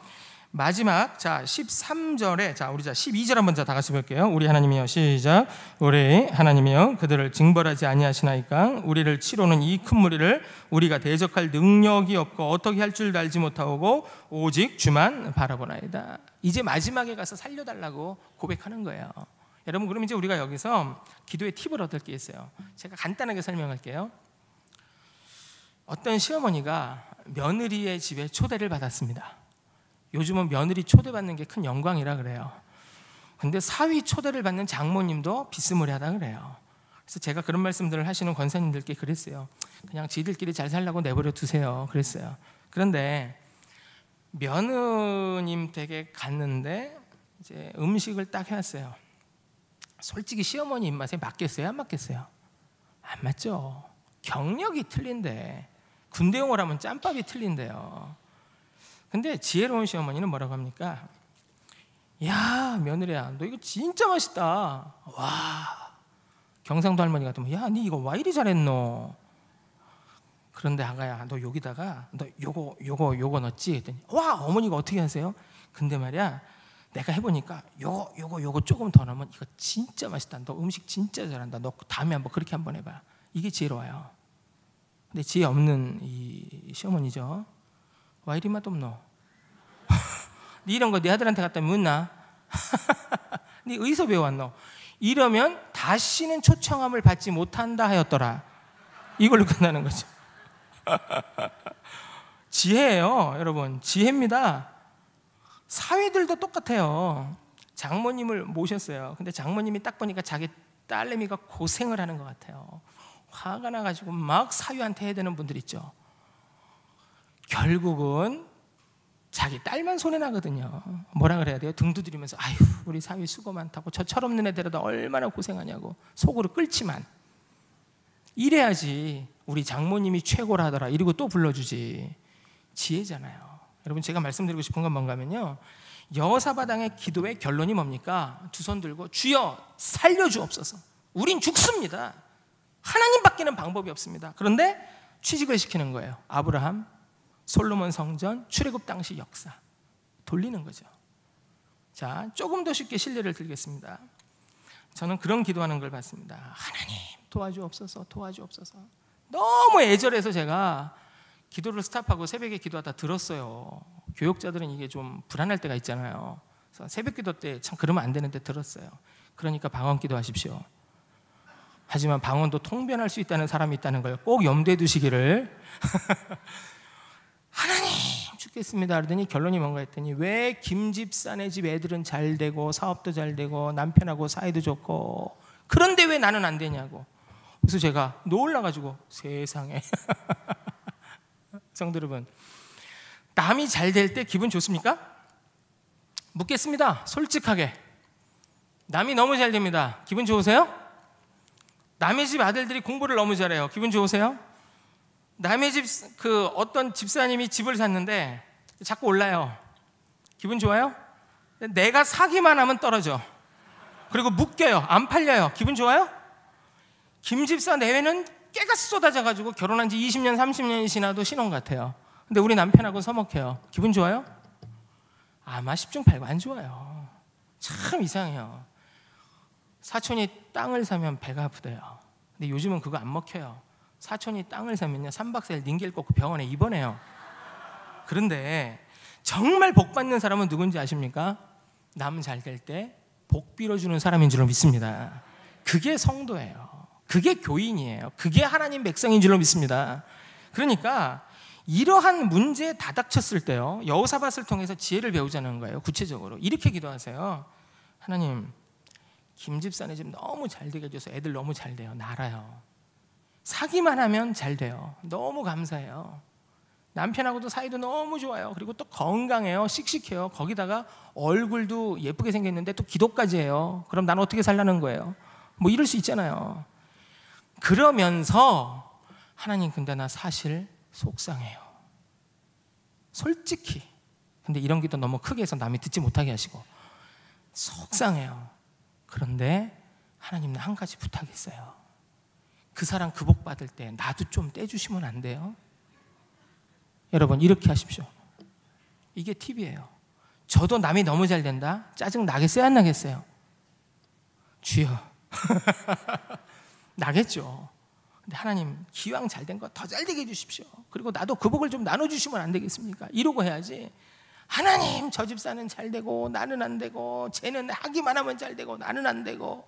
마지막 자 13절에 자 우리 자 12절 한번 다 같이 볼게요. 우리 하나님이여 시작. 우리 하나님이여 그들을 징벌하지 아니하시나이까 우리를 치러는 이 큰 무리를 우리가 대적할 능력이 없고 어떻게 할 줄 알지 못하고 오직 주만 바라보나이다. 이제 마지막에 가서 살려달라고 고백하는 거예요. 여러분, 그럼 이제 우리가 여기서 기도의 팁을 얻을 게 있어요. 제가 간단하게 설명할게요. 어떤 시어머니가 며느리의 집에 초대를 받았습니다. 요즘은 며느리 초대받는 게 큰 영광이라 그래요. 근데 사위 초대를 받는 장모님도 비스무리하다 그래요. 그래서 제가 그런 말씀들을 하시는 권사님들께 그랬어요. 그냥 지들끼리 잘 살라고 내버려 두세요 그랬어요. 그런데 며느님 댁에 갔는데 이제 음식을 딱 해왔어요. 솔직히 시어머니 입맛에 맞겠어요? 안 맞겠어요? 안 맞죠. 경력이 틀린데 군대 용어로 하면 짬밥이 틀린데요. 근데 지혜로운 시어머니는 뭐라고 합니까? 야 며느리야 너 이거 진짜 맛있다. 와. 경상도 할머니 같으면 야 니 이거 와 이리 잘했노. 그런데 아가야 너 여기다가 너 요거 넣었지? 했더니 와 어머니가 어떻게 하세요? 근데 말이야 내가 해보니까 요거 조금 더 넣으면 이거 진짜 맛있다. 너 음식 진짜 잘한다. 너 다음에 한번 그렇게 한번 해봐. 이게 지혜로워요. 근데 지혜 없는 이 시어머니죠. 와 이리 맛없노. 니 이런 거 네 아들한테 갖다 묻나? 니 어디서 배워왔노? 이러면 다시는 초청함을 받지 못한다 하였더라. 이걸로 끝나는 거죠. 지혜예요 여러분. 지혜입니다. 사위들도 똑같아요. 장모님을 모셨어요. 근데 장모님이 딱 보니까 자기 딸내미가 고생을 하는 것 같아요. 화가 나가지고 막 사위한테 해야 되는 분들 있죠. 결국은 자기 딸만 손해나거든요. 뭐라 그래야 돼요? 등 두드리면서 아유 우리 사위 수고 많다고 저 철없는 애 데려다 얼마나 고생하냐고 속으로 끓지만 이래야지 우리 장모님이 최고라 하더라 이러고 또 불러주지. 지혜잖아요. 여러분, 제가 말씀드리고 싶은 건 뭔가 하면요, 여호사밧 왕의 기도의 결론이 뭡니까? 두 손 들고 주여 살려주옵소서. 우린 죽습니다. 하나님밖에는 방법이 없습니다. 그런데 취직을 시키는 거예요. 아브라함, 솔로몬 성전, 출애굽 당시 역사 돌리는 거죠. 자, 조금 더 쉽게 실례를 들겠습니다. 저는 그런 기도하는 걸 봤습니다. 하나님 도와주옵소서, 도와주옵소서. 너무 애절해서 제가 기도를 스탑하고 새벽에 기도하다 들었어요. 교역자들은 이게 좀 불안할 때가 있잖아요. 그래서 새벽 기도 때 참 그러면 안 되는데 들었어요. 그러니까 방언 기도하십시오. 하지만 방언도 통변할 수 있다는 사람이 있다는 걸 꼭 염두에 두시기를. 하나님 죽겠습니다 그러더니 결론이 뭔가 했더니 왜 김집사네 집 애들은 잘 되고 사업도 잘 되고 남편하고 사이도 좋고 그런데 왜 나는 안 되냐고. 그래서 제가 놀라가지고 세상에. 성도 여러분, 남이 잘 될 때 기분 좋습니까? 묻겠습니다. 솔직하게. 남이 너무 잘 됩니다. 기분 좋으세요? 남의 집 아들들이 공부를 너무 잘해요. 기분 좋으세요? 남의 집 어떤 집사님이 집을 샀는데 자꾸 올라요. 기분 좋아요? 내가 사기만 하면 떨어져. 그리고 묶여요. 안 팔려요. 기분 좋아요? 김 집사 내외는 깨가스 쏟아져가지고 결혼한 지 20년 30년이 지나도 신혼 같아요. 근데 우리 남편하고 서먹해요. 기분 좋아요? 아마 10중 8구 안 좋아요. 참 이상해요. 사촌이 땅을 사면 배가 아프대요. 근데 요즘은 그거 안 먹혀요. 사촌이 땅을 사면요 3박 4일 닌겔 꽂고 병원에 입원해요. 그런데 정말 복 받는 사람은 누군지 아십니까? 남 잘 될 때 복 빌어주는 사람인 줄로 믿습니다. 그게 성도예요. 그게 교인이에요. 그게 하나님 백성인 줄로 믿습니다. 그러니까 이러한 문제에 다닥쳤을 때요 여호사밧을 통해서 지혜를 배우자는 거예요. 구체적으로 이렇게 기도하세요. 하나님, 김집사네 집 너무 잘 되게 해줘서 애들 너무 잘 돼요. 날아요. 사기만 하면 잘 돼요. 너무 감사해요. 남편하고도 사이도 너무 좋아요. 그리고 또 건강해요. 씩씩해요. 거기다가 얼굴도 예쁘게 생겼는데 또 기도까지 해요. 그럼 난 어떻게 살라는 거예요? 뭐 이럴 수 있잖아요. 그러면서 하나님, 근데 나 사실 속상해요. 솔직히. 근데 이런 기도 너무 크게 해서 남이 듣지 못하게 하시고 속상해요. 그런데 하나님, 나 한 가지 부탁했어요. 그 사람 그 복 받을 때 나도 좀 떼주시면 안 돼요? 여러분, 이렇게 하십시오. 이게 팁이에요. 저도 남이 너무 잘 된다? 짜증 나겠어요? 안 나겠어요? 주여. 나겠죠. 근데 하나님, 기왕 잘 된 거 더 잘 되게 해주십시오. 그리고 나도 그 복을 좀 나눠주시면 안 되겠습니까? 이러고 해야지. 하나님, 저 집사는 잘 되고 나는 안 되고, 쟤는 하기만 하면 잘 되고 나는 안 되고,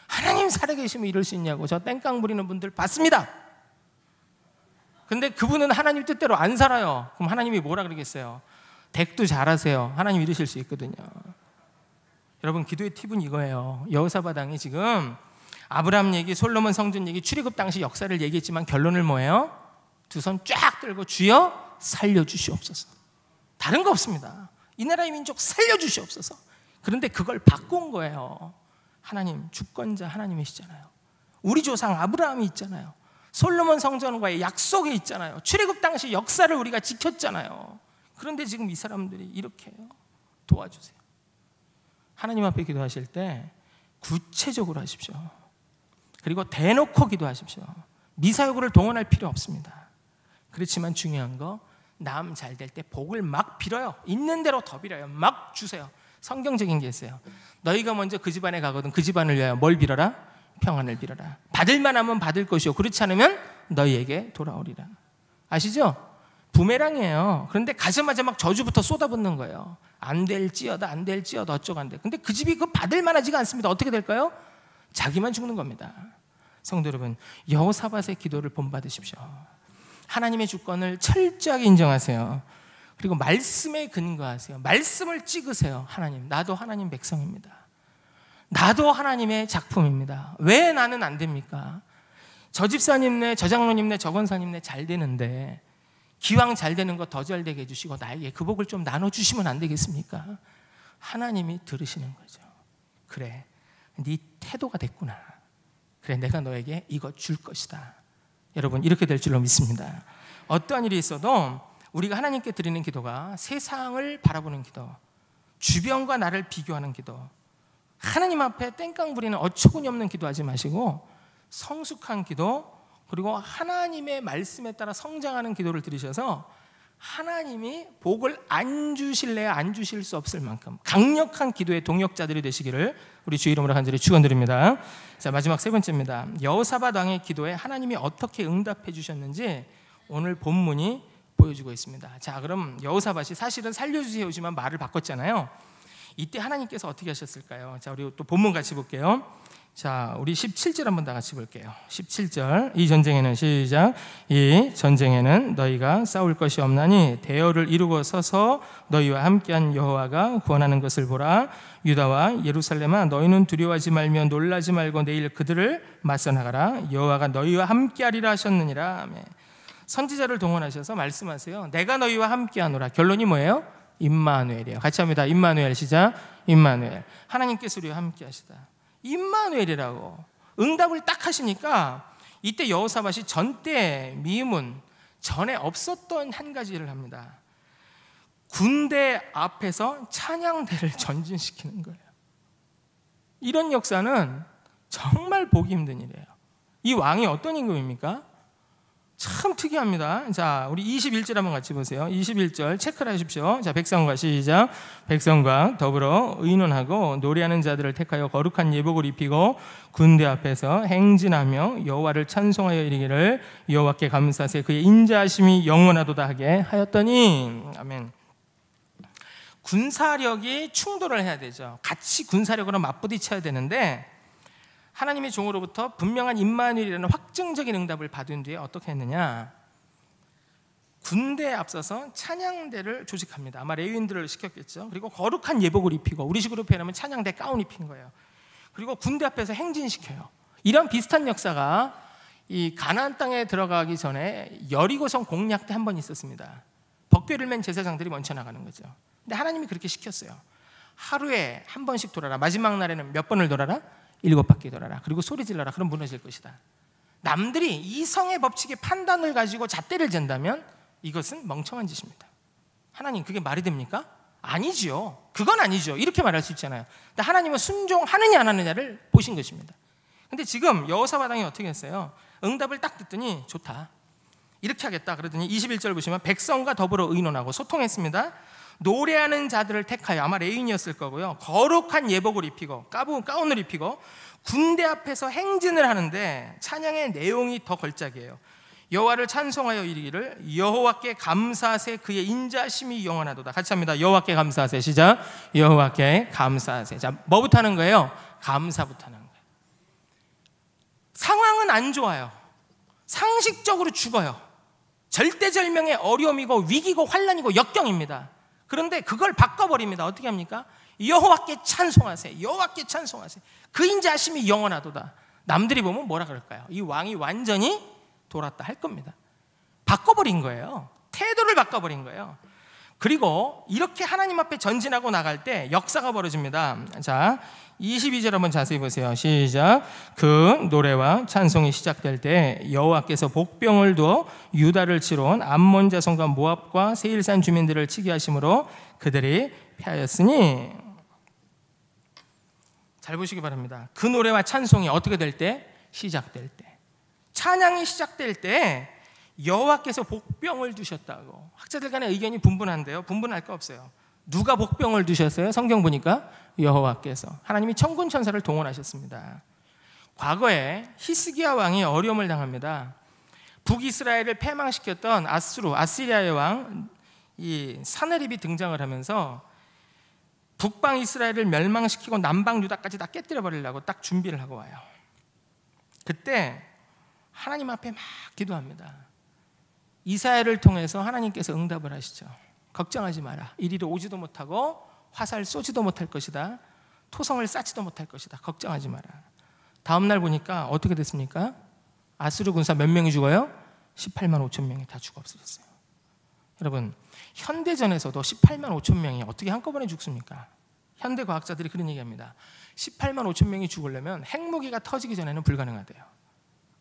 하나님 살아계시면 이럴 수 있냐고 저 땡깡 부리는 분들 봤습니다. 근데 그분은 하나님 뜻대로 안 살아요. 그럼 하나님이 뭐라 그러겠어요? 댁도 잘하세요. 하나님 이러실 수 있거든요. 여러분, 기도의 팁은 이거예요. 여호사밧 왕이 지금 아브라함 얘기, 솔로몬 성전 얘기, 출애굽 당시 역사를 얘기했지만 결론을 뭐예요? 두 손 쫙 들고 주여 살려주시옵소서. 다른 거 없습니다. 이 나라의 민족 살려주시옵소서. 그런데 그걸 바꾼 거예요. 하나님, 주권자 하나님이시잖아요. 우리 조상 아브라함이 있잖아요. 솔로몬 성전과의 약속이 있잖아요. 출애굽 당시 역사를 우리가 지켰잖아요. 그런데 지금 이 사람들이 이렇게 해요. 도와주세요. 하나님 앞에 기도하실 때 구체적으로 하십시오. 그리고 대놓고 기도하십시오. 미사여구를 동원할 필요 없습니다. 그렇지만 중요한 거, 남 잘 될 때 복을 막 빌어요. 있는 대로 더 빌어요. 막 주세요. 성경적인 게 있어요. 너희가 먼저 그 집안에 가거든 그 집안을 위하여 뭘 빌어라? 평안을 빌어라. 받을만 하면 받을 것이요 그렇지 않으면 너희에게 돌아오리라. 아시죠? 부메랑이에요. 그런데 가자마자 막 저주부터 쏟아붓는 거예요. 안 될지어다, 안 될지어다, 어쩌고 안 돼. 근데 그 집이 그 받을 만하지가 않습니다. 어떻게 될까요? 자기만 죽는 겁니다. 성도 여러분, 여호사밧의 기도를 본받으십시오. 하나님의 주권을 철저하게 인정하세요. 그리고 말씀에 근거하세요. 말씀을 찍으세요. 하나님, 나도 하나님 백성입니다. 나도 하나님의 작품입니다. 왜 나는 안 됩니까? 저 집사님네, 저 장로님네, 저 권사님네 잘 되는데 기왕 잘 되는 거 더 잘 되게 해주시고 나에게 그 복을 좀 나눠주시면 안 되겠습니까? 하나님이 들으시는 거죠. 그래, 네 태도가 됐구나. 그래, 내가 너에게 이거 줄 것이다. 여러분, 이렇게 될 줄로 믿습니다. 어떠한 일이 있어도 우리가 하나님께 드리는 기도가 세상을 바라보는 기도, 주변과 나를 비교하는 기도, 하나님 앞에 땡깡 부리는 어처구니 없는 기도하지 마시고 성숙한 기도, 그리고 하나님의 말씀에 따라 성장하는 기도를 드리셔서 하나님이 복을 안 주실래야 안 주실 수 없을 만큼 강력한 기도의 동역자들이 되시기를 우리 주 이름으로 간절히 축원드립니다. 자, 마지막 세 번째입니다. 여호사밧 왕의 기도에 하나님이 어떻게 응답해 주셨는지 오늘 본문이 보여주고 있습니다. 자, 그럼 여호사밧이 사실은 살려주세요지만 말을 바꿨잖아요. 이때 하나님께서 어떻게 하셨을까요? 자, 우리 또 본문 같이 볼게요. 자, 우리 17절 한번 다 같이 볼게요. 17절. 이 전쟁에는 시작. 이 전쟁에는 너희가 싸울 것이 없나니 대열을 이루고 서서 너희와 함께한 여호와가 구원하는 것을 보라. 유다와 예루살렘아, 너희는 두려워하지 말며 놀라지 말고 내일 그들을 맞서 나가라. 여호와가 너희와 함께하리라 하셨느니라. 아멘. 선지자를 동원하셔서 말씀하세요. 내가 너희와 함께하노라. 결론이 뭐예요? 임마누엘이에요. 같이 합니다. 임마누엘. 시작. 임마누엘. 하나님께서 우리와 함께하시다. 임마누엘이라고 응답을 딱 하시니까 이때 여호사밧이 전때 미문 전에 없었던 한 가지 일을 합니다. 군대 앞에서 찬양대를 전진시키는 거예요. 이런 역사는 정말 보기 힘든 일이에요. 이 왕이 어떤 임금입니까? 참 특이합니다. 자, 우리 21절 한번 같이 보세요. 21절 체크를 하십시오. 자, 백성과 시작. 백성과 더불어 의논하고 노래하는 자들을 택하여 거룩한 예복을 입히고 군대 앞에서 행진하며 여호와를 찬송하여 이르기를 여호와께 감사하세 그의 인자하심이 영원하도다 하게 하였더니. 아멘. 군사력이 충돌을 해야 되죠. 같이 군사력으로 맞부딪혀야 되는데 하나님의 종으로부터 분명한 임마누엘이라는 확정적인 응답을 받은 뒤에 어떻게 했느냐? 군대에 앞서서 찬양대를 조직합니다. 아마 레위인들을 시켰겠죠. 그리고 거룩한 예복을 입히고, 우리 식으로 표현하면 찬양대 가운 입힌 거예요. 그리고 군대 앞에서 행진시켜요. 이런 비슷한 역사가 이 가나안 땅에 들어가기 전에 여리고성 공략 때 한 번 있었습니다. 법궤를 맨 제사장들이 먼저 나가는 거죠. 근데 하나님이 그렇게 시켰어요. 하루에 한 번씩 돌아라. 마지막 날에는 몇 번을 돌아라? 7바퀴 돌아라. 그리고 소리 질러라. 그럼 무너질 것이다. 남들이 이성의 법칙의 판단을 가지고 잣대를 잰다면 이것은 멍청한 짓입니다. 하나님, 그게 말이 됩니까? 아니지요. 그건 아니죠. 이렇게 말할 수 있잖아요. 근데 하나님은 순종하느냐 안 하느냐를 보신 것입니다. 근데 지금 여호사밧 왕이 어떻게 했어요? 응답을 딱 듣더니 좋다. 이렇게 하겠다. 그러더니 21절 보시면 백성과 더불어 의논하고 소통했습니다. 노래하는 자들을 택하여, 아마 레위인이었을 거고요, 거룩한 예복을 입히고 가운을 입히고 군대 앞에서 행진을 하는데 찬양의 내용이 더 걸작이에요. 여호와를 찬송하여 이르기를 여호와께 감사하세 그의 인자심이 영원하도다. 같이 합니다. 여호와께 감사하세. 시작. 여호와께 감사하세. 자, 뭐부터 하는 거예요? 감사부터 하는 거예요. 상황은 안 좋아요. 상식적으로 죽어요. 절대절명의 어려움이고 위기고 환난이고 역경입니다. 그런데 그걸 바꿔버립니다. 어떻게 합니까? 여호와께 찬송하세요. 여호와께 찬송하세요. 그 인자하심이 영원하도다. 남들이 보면 뭐라 그럴까요? 이 왕이 완전히 돌았다 할 겁니다. 바꿔버린 거예요. 태도를 바꿔버린 거예요. 그리고 이렇게 하나님 앞에 전진하고 나갈 때 역사가 벌어집니다. 자, 22절 한번 자세히 보세요. 시작. 그 노래와 찬송이 시작될 때 여호와께서 복병을 두어 유다를 치러 온 암몬 자손과 모압과 세일산 주민들을 치게 하심으로 그들이 패하였으니. 잘 보시기 바랍니다. 그 노래와 찬송이 어떻게 될 때? 시작될 때. 찬양이 시작될 때 여호와께서 복병을 두셨다고. 학자들 간의 의견이 분분한데요. 분분할 거 없어요. 누가 복병을 두셨어요? 성경 보니까 여호와께서. 하나님이 천군 천사를 동원하셨습니다. 과거에 히스기야 왕이 어려움을 당합니다. 북이스라엘을 패망시켰던 아시리아의 왕 이 사네립이 등장을 하면서 북방 이스라엘을 멸망시키고 남방 유다까지 다 깨뜨려 버리려고 딱 준비를 하고 와요. 그때 하나님 앞에 막 기도합니다. 이사야를 통해서 하나님께서 응답을 하시죠. 걱정하지 마라. 이리로 오지도 못하고 화살 쏘지도 못할 것이다. 토성을 쌓지도 못할 것이다. 걱정하지 마라. 다음 날 보니까 어떻게 됐습니까? 아수르 군사 몇 명이 죽어요? 18만 5천 명이 다 죽어 없어졌어요. 여러분, 현대전에서도 18만 5천 명이 어떻게 한꺼번에 죽습니까? 현대 과학자들이 그런 얘기합니다. 18만 5천 명이 죽으려면 핵무기가 터지기 전에는 불가능하대요.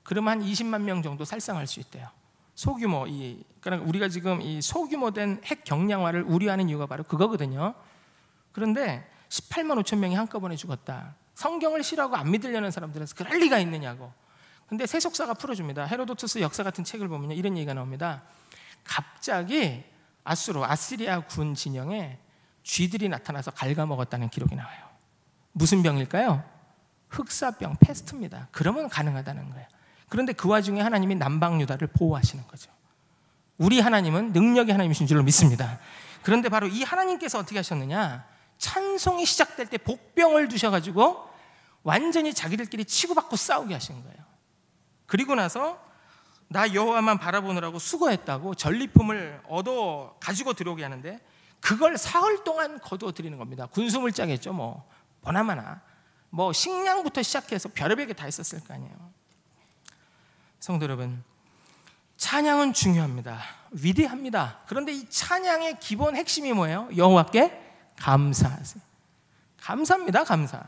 그러면 한 20만 명 정도 살상할 수 있대요. 소규모, 그러니까 우리가 지금 이 소규모된 핵 경량화를 우려하는 이유가 바로 그거거든요. 그런데 18만 5천 명이 한꺼번에 죽었다. 성경을 싫어하고 안 믿으려는 사람들은 그럴 리가 있느냐고. 근데 세속사가 풀어줍니다. 헤로도투스 역사 같은 책을 보면 이런 얘기가 나옵니다. 갑자기 아시리아 군 진영에 쥐들이 나타나서 갉아먹었다는 기록이 나와요. 무슨 병일까요? 흑사병, 패스트입니다. 그러면 가능하다는 거예요. 그런데 그 와중에 하나님이 남방 유다를 보호하시는 거죠. 우리 하나님은 능력의 하나님이신 줄로 믿습니다. 그런데 바로 이 하나님께서 어떻게 하셨느냐, 찬송이 시작될 때 복병을 두셔가지고 완전히 자기들끼리 치고받고 싸우게 하신 거예요. 그리고 나서 나 여호와만 바라보느라고 수고했다고 전리품을 얻어 가지고 들어오게 하는데 그걸 사흘 동안 거두어 드리는 겁니다. 군수물자겠죠. 뭐 보나마나 뭐 식량부터 시작해서 별의별 게 다 있었을 거 아니에요. 성도 여러분, 찬양은 중요합니다. 위대합니다. 그런데 이 찬양의 기본 핵심이 뭐예요? 여호와께 감사하세요. 감사합니다. 감사.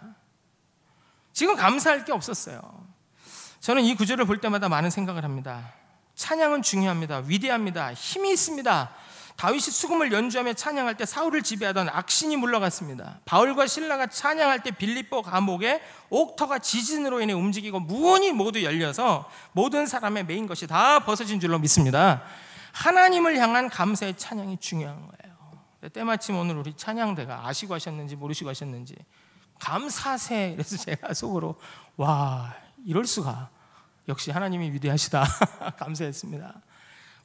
지금 감사할 게 없었어요. 저는 이 구절을 볼 때마다 많은 생각을 합니다. 찬양은 중요합니다. 위대합니다. 힘이 있습니다. 다윗이 수금을 연주하며 찬양할 때 사울을 지배하던 악신이 물러갔습니다. 바울과 실라가 찬양할 때 빌립보 감옥에 옥터가 지진으로 인해 움직이고 문이 모두 열려서 모든 사람의 메인 것이 다 벗어진 줄로 믿습니다. 하나님을 향한 감사의 찬양이 중요한 거예요. 때마침 오늘 우리 찬양대가 아시고 하셨는지 모르시고 하셨는지 감사세. 그래서 제가 속으로 와, 이럴 수가, 역시 하나님이 위대하시다 감사했습니다.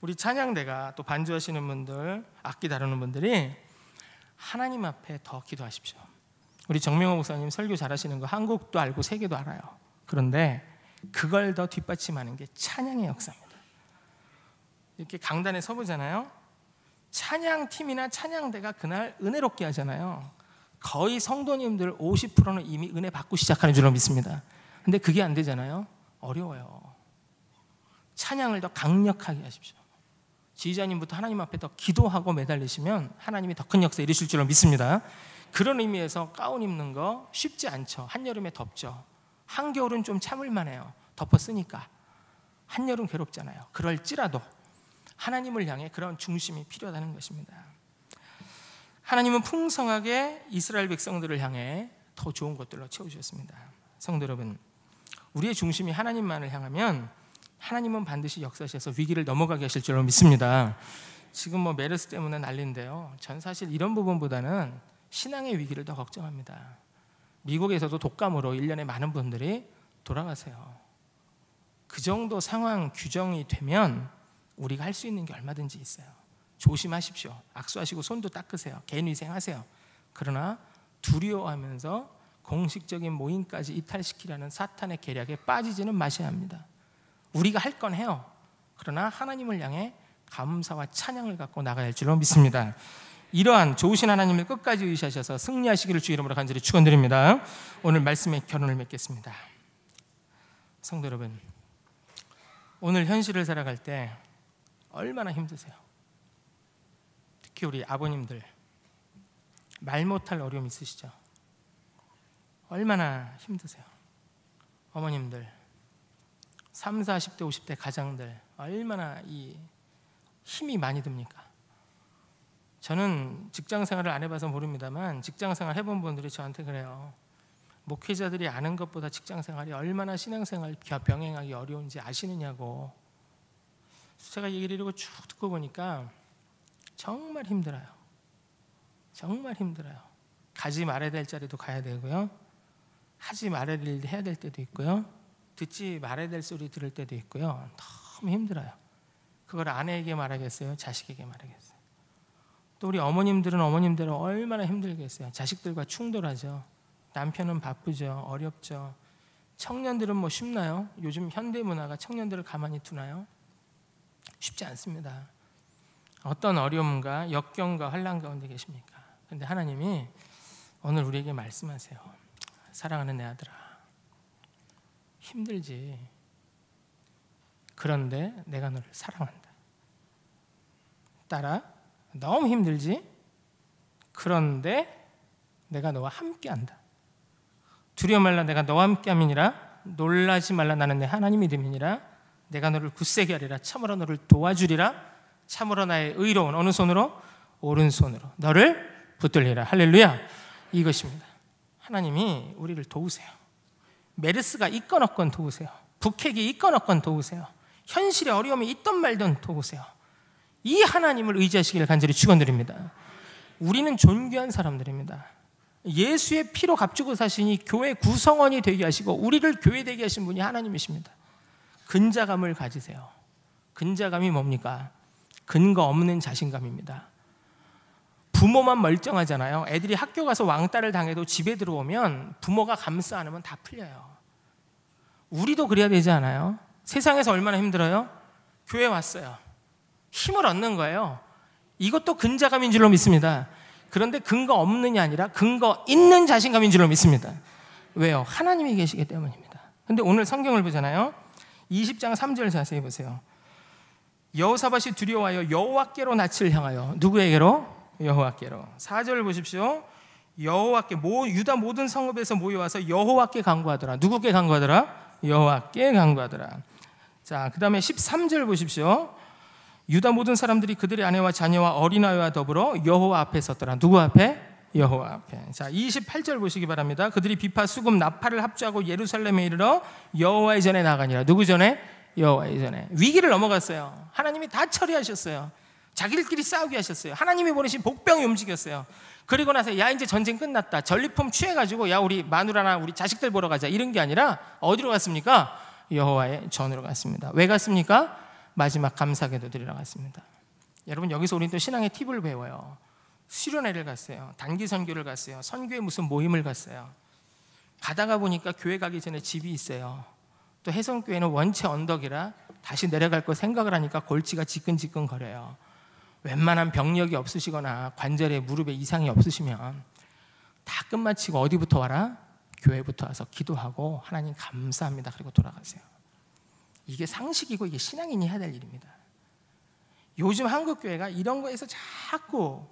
우리 찬양대가 또 반주하시는 분들, 악기 다루는 분들이 하나님 앞에 더 기도하십시오. 우리 정명호 목사님 설교 잘하시는 거 한국도 알고 세계도 알아요. 그런데 그걸 더 뒷받침하는 게 찬양의 역사입니다. 이렇게 강단에 서보잖아요. 찬양팀이나 찬양대가 그날 은혜롭게 하잖아요. 거의 성도님들 50%는 이미 은혜 받고 시작하는 줄로 믿습니다. 근데 그게 안 되잖아요. 어려워요. 찬양을 더 강력하게 하십시오. 지휘자님부터 하나님 앞에 더 기도하고 매달리시면 하나님이 더 큰 역사 이루실 줄로 믿습니다. 그런 의미에서 가운 입는 거 쉽지 않죠. 한여름에 덥죠. 한겨울은 좀 참을만 해요. 덮어 쓰니까. 한여름 괴롭잖아요. 그럴지라도 하나님을 향해 그런 중심이 필요하다는 것입니다. 하나님은 풍성하게 이스라엘 백성들을 향해 더 좋은 것들로 채워주셨습니다. 성도 여러분, 우리의 중심이 하나님만을 향하면 하나님은 반드시 역사하셔서 위기를 넘어가게 하실 줄로 믿습니다. 지금 뭐 메르스 때문에 난리인데요. 전 사실 이런 부분보다는 신앙의 위기를 더 걱정합니다. 미국에서도 독감으로 1년에 많은 분들이 돌아가세요. 그 정도 상황 규정이 되면 우리가 할 수 있는 게 얼마든지 있어요. 조심하십시오. 악수하시고 손도 닦으세요. 개인위생하세요. 그러나 두려워하면서 공식적인 모임까지 이탈시키려는 사탄의 계략에 빠지지는 마셔야 합니다. 우리가 할 건 해요. 그러나 하나님을 향해 감사와 찬양을 갖고 나가야 할 줄로 믿습니다. 이러한 좋으신 하나님을 끝까지 의지하셔서 승리하시기를 주 이름으로 간절히 축원드립니다. 오늘 말씀의 결론을 맺겠습니다. 성도 여러분, 오늘 현실을 살아갈 때 얼마나 힘드세요? 특히 우리 아버님들 말 못할 어려움 있으시죠? 얼마나 힘드세요? 어머님들 30, 40대, 50대 가장들 얼마나 이 힘이 많이 듭니까? 저는 직장 생활을 안 해봐서 모릅니다만 직장 생활 해본 분들이 저한테 그래요. 목회자들이 아는 것보다 직장 생활이 얼마나 신앙생활 병행하기 어려운지 아시느냐고. 제가 얘기를 이러고 쭉 듣고 보니까 정말 힘들어요. 정말 힘들어요. 가지 말아야 될 자리도 가야 되고요. 하지 말아야 될 일 해야 될 때도 있고요. 듣지 말아야 될 소리 들을 때도 있고요. 너무 힘들어요. 그걸 아내에게 말하겠어요? 자식에게 말하겠어요? 또 우리 어머님들은 어머님대로 얼마나 힘들겠어요? 자식들과 충돌하죠. 남편은 바쁘죠. 어렵죠. 청년들은 뭐 쉽나요? 요즘 현대 문화가 청년들을 가만히 두나요? 쉽지 않습니다. 어떤 어려움과 역경과 환난 가운데 계십니까? 그런데 하나님이 오늘 우리에게 말씀하세요. 사랑하는 내 아들아, 힘들지. 그런데 내가 너를 사랑한다. 딸아, 너무 힘들지? 그런데 내가 너와 함께한다. 두려워 말라, 내가 너와 함께함이니라. 놀라지 말라, 나는 내 하나님이 됨이니라. 내가 너를 굳세게 하리라. 참으로 너를 도와주리라. 참으로 나의 의로운 어느 손으로? 오른손으로 너를 붙들리라. 할렐루야. 이것입니다. 하나님이 우리를 도우세요. 메르스가 있건 없건 도우세요. 북핵이 있건 없건 도우세요. 현실의 어려움이 있던 말든 도우세요. 이 하나님을 의지하시기를 간절히 축원드립니다. 우리는 존귀한 사람들입니다. 예수의 피로 값주고 사시니 교회 구성원이 되게 하시고 우리를 교회 되게 하신 분이 하나님이십니다. 근자감을 가지세요. 근자감이 뭡니까? 근거 없는 자신감입니다. 부모만 멀쩡하잖아요. 애들이 학교 가서 왕따를 당해도 집에 들어오면 부모가 감싸 안으면 다 풀려요. 우리도 그래야 되지 않아요? 세상에서 얼마나 힘들어요? 교회 왔어요. 힘을 얻는 거예요. 이것도 근자감인 줄로 믿습니다. 그런데 근거 없느냐 아니라 근거 있는 자신감인 줄로 믿습니다. 왜요? 하나님이 계시기 때문입니다. 근데 오늘 성경을 보잖아요. 20장 3절 자세히 보세요. 여호사밧이 두려워하여 여호와께로 낯을 향하여, 누구에게로? 여호와께로. 4절 보십시오. 여호와께, 유다 모든 성읍에서 모여와서 여호와께 간구하더라. 누구께 간구하더라? 여호와께 간구하더라. 자, 그 다음에 13절 보십시오. 유다 모든 사람들이 그들의 아내와 자녀와 어린아이와 더불어 여호와 앞에 섰더라. 누구 앞에? 여호와 앞에. 자, 28절 보시기 바랍니다. 그들이 비파, 수금, 나팔을 합주하고 예루살렘에 이르러 여호와의 전에 나가니라. 누구 전에? 여호와의 전에. 위기를 넘어갔어요. 하나님이 다 처리하셨어요. 자기들끼리 싸우게 하셨어요. 하나님이 보내신 복병이 움직였어요. 그리고 나서 야, 이제 전쟁 끝났다. 전리품 취해가지고 야, 우리 마누라나 우리 자식들 보러 가자. 이런 게 아니라 어디로 갔습니까? 여호와의 전으로 갔습니다. 왜 갔습니까? 마지막 감사기도 드리러 갔습니다. 여러분, 여기서 우리는 또 신앙의 팁을 배워요. 수련회를 갔어요. 단기 선교를 갔어요. 선교회 무슨 모임을 갔어요. 가다가 보니까 교회 가기 전에 집이 있어요. 또 해성교회는 원체 언덕이라 다시 내려갈 거 생각을 하니까 골치가 지끈지끈 거려요. 웬만한 병력이 없으시거나 관절에 무릎에 이상이 없으시면 다 끝마치고 어디부터 와라? 교회부터 와서 기도하고 하나님 감사합니다. 그리고 돌아가세요. 이게 상식이고 이게 신앙인이 해야 될 일입니다. 요즘 한국교회가 이런 거에서 자꾸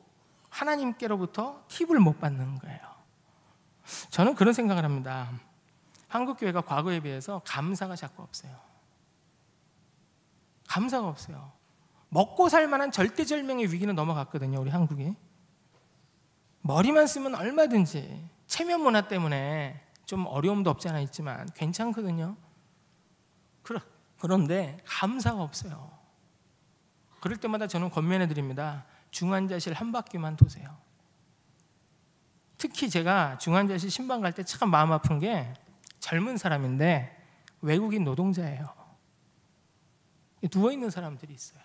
하나님께로부터 팁을 못 받는 거예요. 저는 그런 생각을 합니다. 한국교회가 과거에 비해서 감사가 자꾸 없어요. 감사가 없어요. 먹고 살 만한 절대절명의 위기는 넘어갔거든요. 우리 한국이. 머리만 쓰면 얼마든지 체면 문화 때문에 좀 어려움도 없지 않아 있지만 괜찮거든요. 그런데 감사가 없어요. 그럴 때마다 저는 권면해 드립니다. 중환자실 한 바퀴만 도세요. 특히 제가 중환자실 신방 갈 때 참 마음 아픈 게 젊은 사람인데 외국인 노동자예요. 누워있는 사람들이 있어요.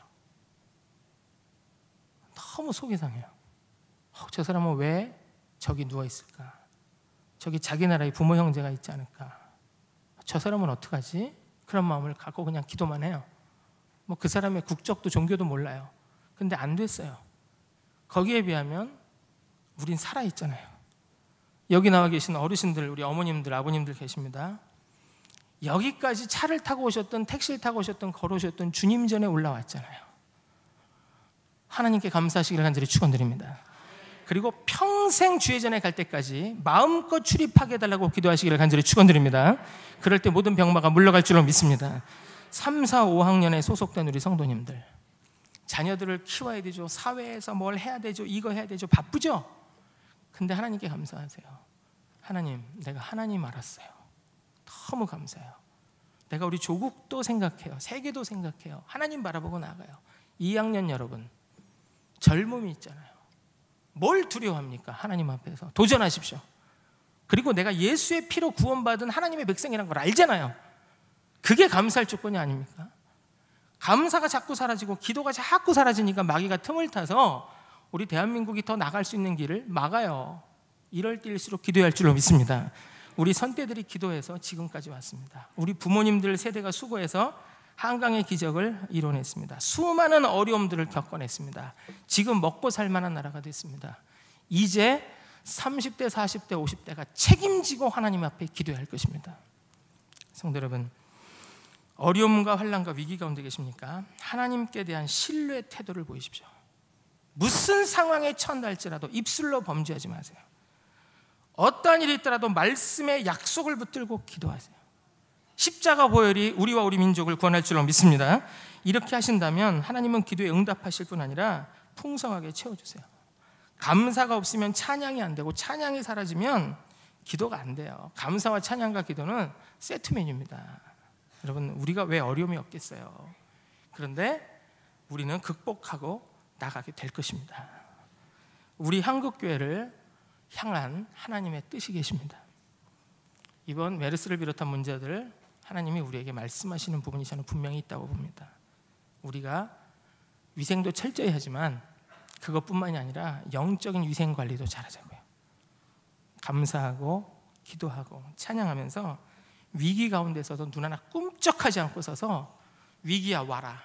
너무 속이 상해요. 저 사람은 왜 저기 누워있을까? 저기 자기 나라에 부모 형제가 있지 않을까? 저 사람은 어떡하지? 그런 마음을 갖고 그냥 기도만 해요. 뭐 그 사람의 국적도 종교도 몰라요. 근데 안 됐어요. 거기에 비하면 우린 살아있잖아요. 여기 나와 계신 어르신들, 우리 어머님들, 아버님들 계십니다. 여기까지 차를 타고 오셨던, 택시를 타고 오셨던, 걸어오셨던 주님 전에 올라왔잖아요. 하나님께 감사하시기를 간절히 축원드립니다. 그리고 평생 주의 전에 갈 때까지 마음껏 출입하게 해달라고 기도하시기를 간절히 축원드립니다. 그럴 때 모든 병마가 물러갈 줄로 믿습니다. 3, 4, 5학년에 소속된 우리 성도님들, 자녀들을 키워야 되죠. 사회에서 뭘 해야 되죠. 이거 해야 되죠. 바쁘죠. 근데 하나님께 감사하세요. 하나님, 내가 하나님 알았어요. 너무 감사해요. 내가 우리 조국도 생각해요. 세계도 생각해요. 하나님 바라보고 나가요. 2학년 여러분, 젊음이 있잖아요. 뭘 두려워합니까? 하나님 앞에서 도전하십시오. 그리고 내가 예수의 피로 구원받은 하나님의 백성이란 걸 알잖아요. 그게 감사할 조건이 아닙니까? 감사가 자꾸 사라지고 기도가 자꾸 사라지니까 마귀가 틈을 타서 우리 대한민국이 더 나갈 수 있는 길을 막아요. 이럴 때일수록 기도해야 할 줄로 믿습니다. 우리 선대들이 기도해서 지금까지 왔습니다. 우리 부모님들 세대가 수고해서 한강의 기적을 이뤄냈습니다. 수많은 어려움들을 겪어냈습니다. 지금 먹고 살 만한 나라가 됐습니다. 이제 30대, 40대, 50대가 책임지고 하나님 앞에 기도해야 할 것입니다. 성도 여러분, 어려움과 환난과 위기 가운데 계십니까? 하나님께 대한 신뢰의 태도를 보이십시오. 무슨 상황에 처한할지라도 입술로 범죄하지 마세요. 어떠한 일이 있더라도 말씀의 약속을 붙들고 기도하세요. 십자가 보혈이 우리와 우리 민족을 구원할 줄로 믿습니다. 이렇게 하신다면 하나님은 기도에 응답하실 뿐 아니라 풍성하게 채워주세요. 감사가 없으면 찬양이 안 되고, 찬양이 사라지면 기도가 안 돼요. 감사와 찬양과 기도는 세트 메뉴입니다. 여러분, 우리가 왜 어려움이 없겠어요? 그런데 우리는 극복하고 나가게 될 것입니다. 우리 한국교회를 향한 하나님의 뜻이 계십니다. 이번 메르스를 비롯한 문제들 하나님이 우리에게 말씀하시는 부분이 저는 분명히 있다고 봅니다. 우리가 위생도 철저히 하지만 그것뿐만이 아니라 영적인 위생 관리도 잘하자고요. 감사하고 기도하고 찬양하면서 위기 가운데서도 눈 하나 꿈쩍하지 않고 서서 위기야 와라,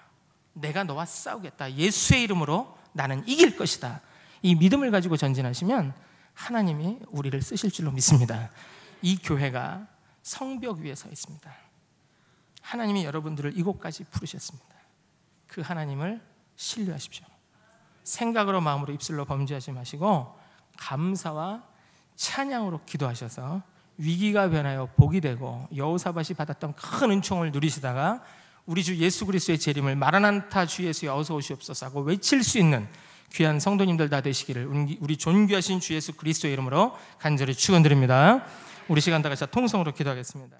내가 너와 싸우겠다, 예수의 이름으로 나는 이길 것이다, 이 믿음을 가지고 전진하시면 하나님이 우리를 쓰실 줄로 믿습니다. 이 교회가 성벽 위에 서 있습니다. 하나님이 여러분들을 이곳까지 부르셨습니다. 그 하나님을 신뢰하십시오. 생각으로 마음으로 입술로 범죄하지 마시고 감사와 찬양으로 기도하셔서 위기가 변하여 복이 되고 여호사밧이 받았던 큰 은총을 누리시다가 우리 주 예수 그리스도의 재림을 마라나타 주 예수여 어서 오시옵소서 하고 외칠 수 있는 귀한 성도님들 다 되시기를 우리 존귀하신 주 예수 그리스도의 이름으로 간절히 축원드립니다. 우리 시간 다 같이 통성으로 기도하겠습니다.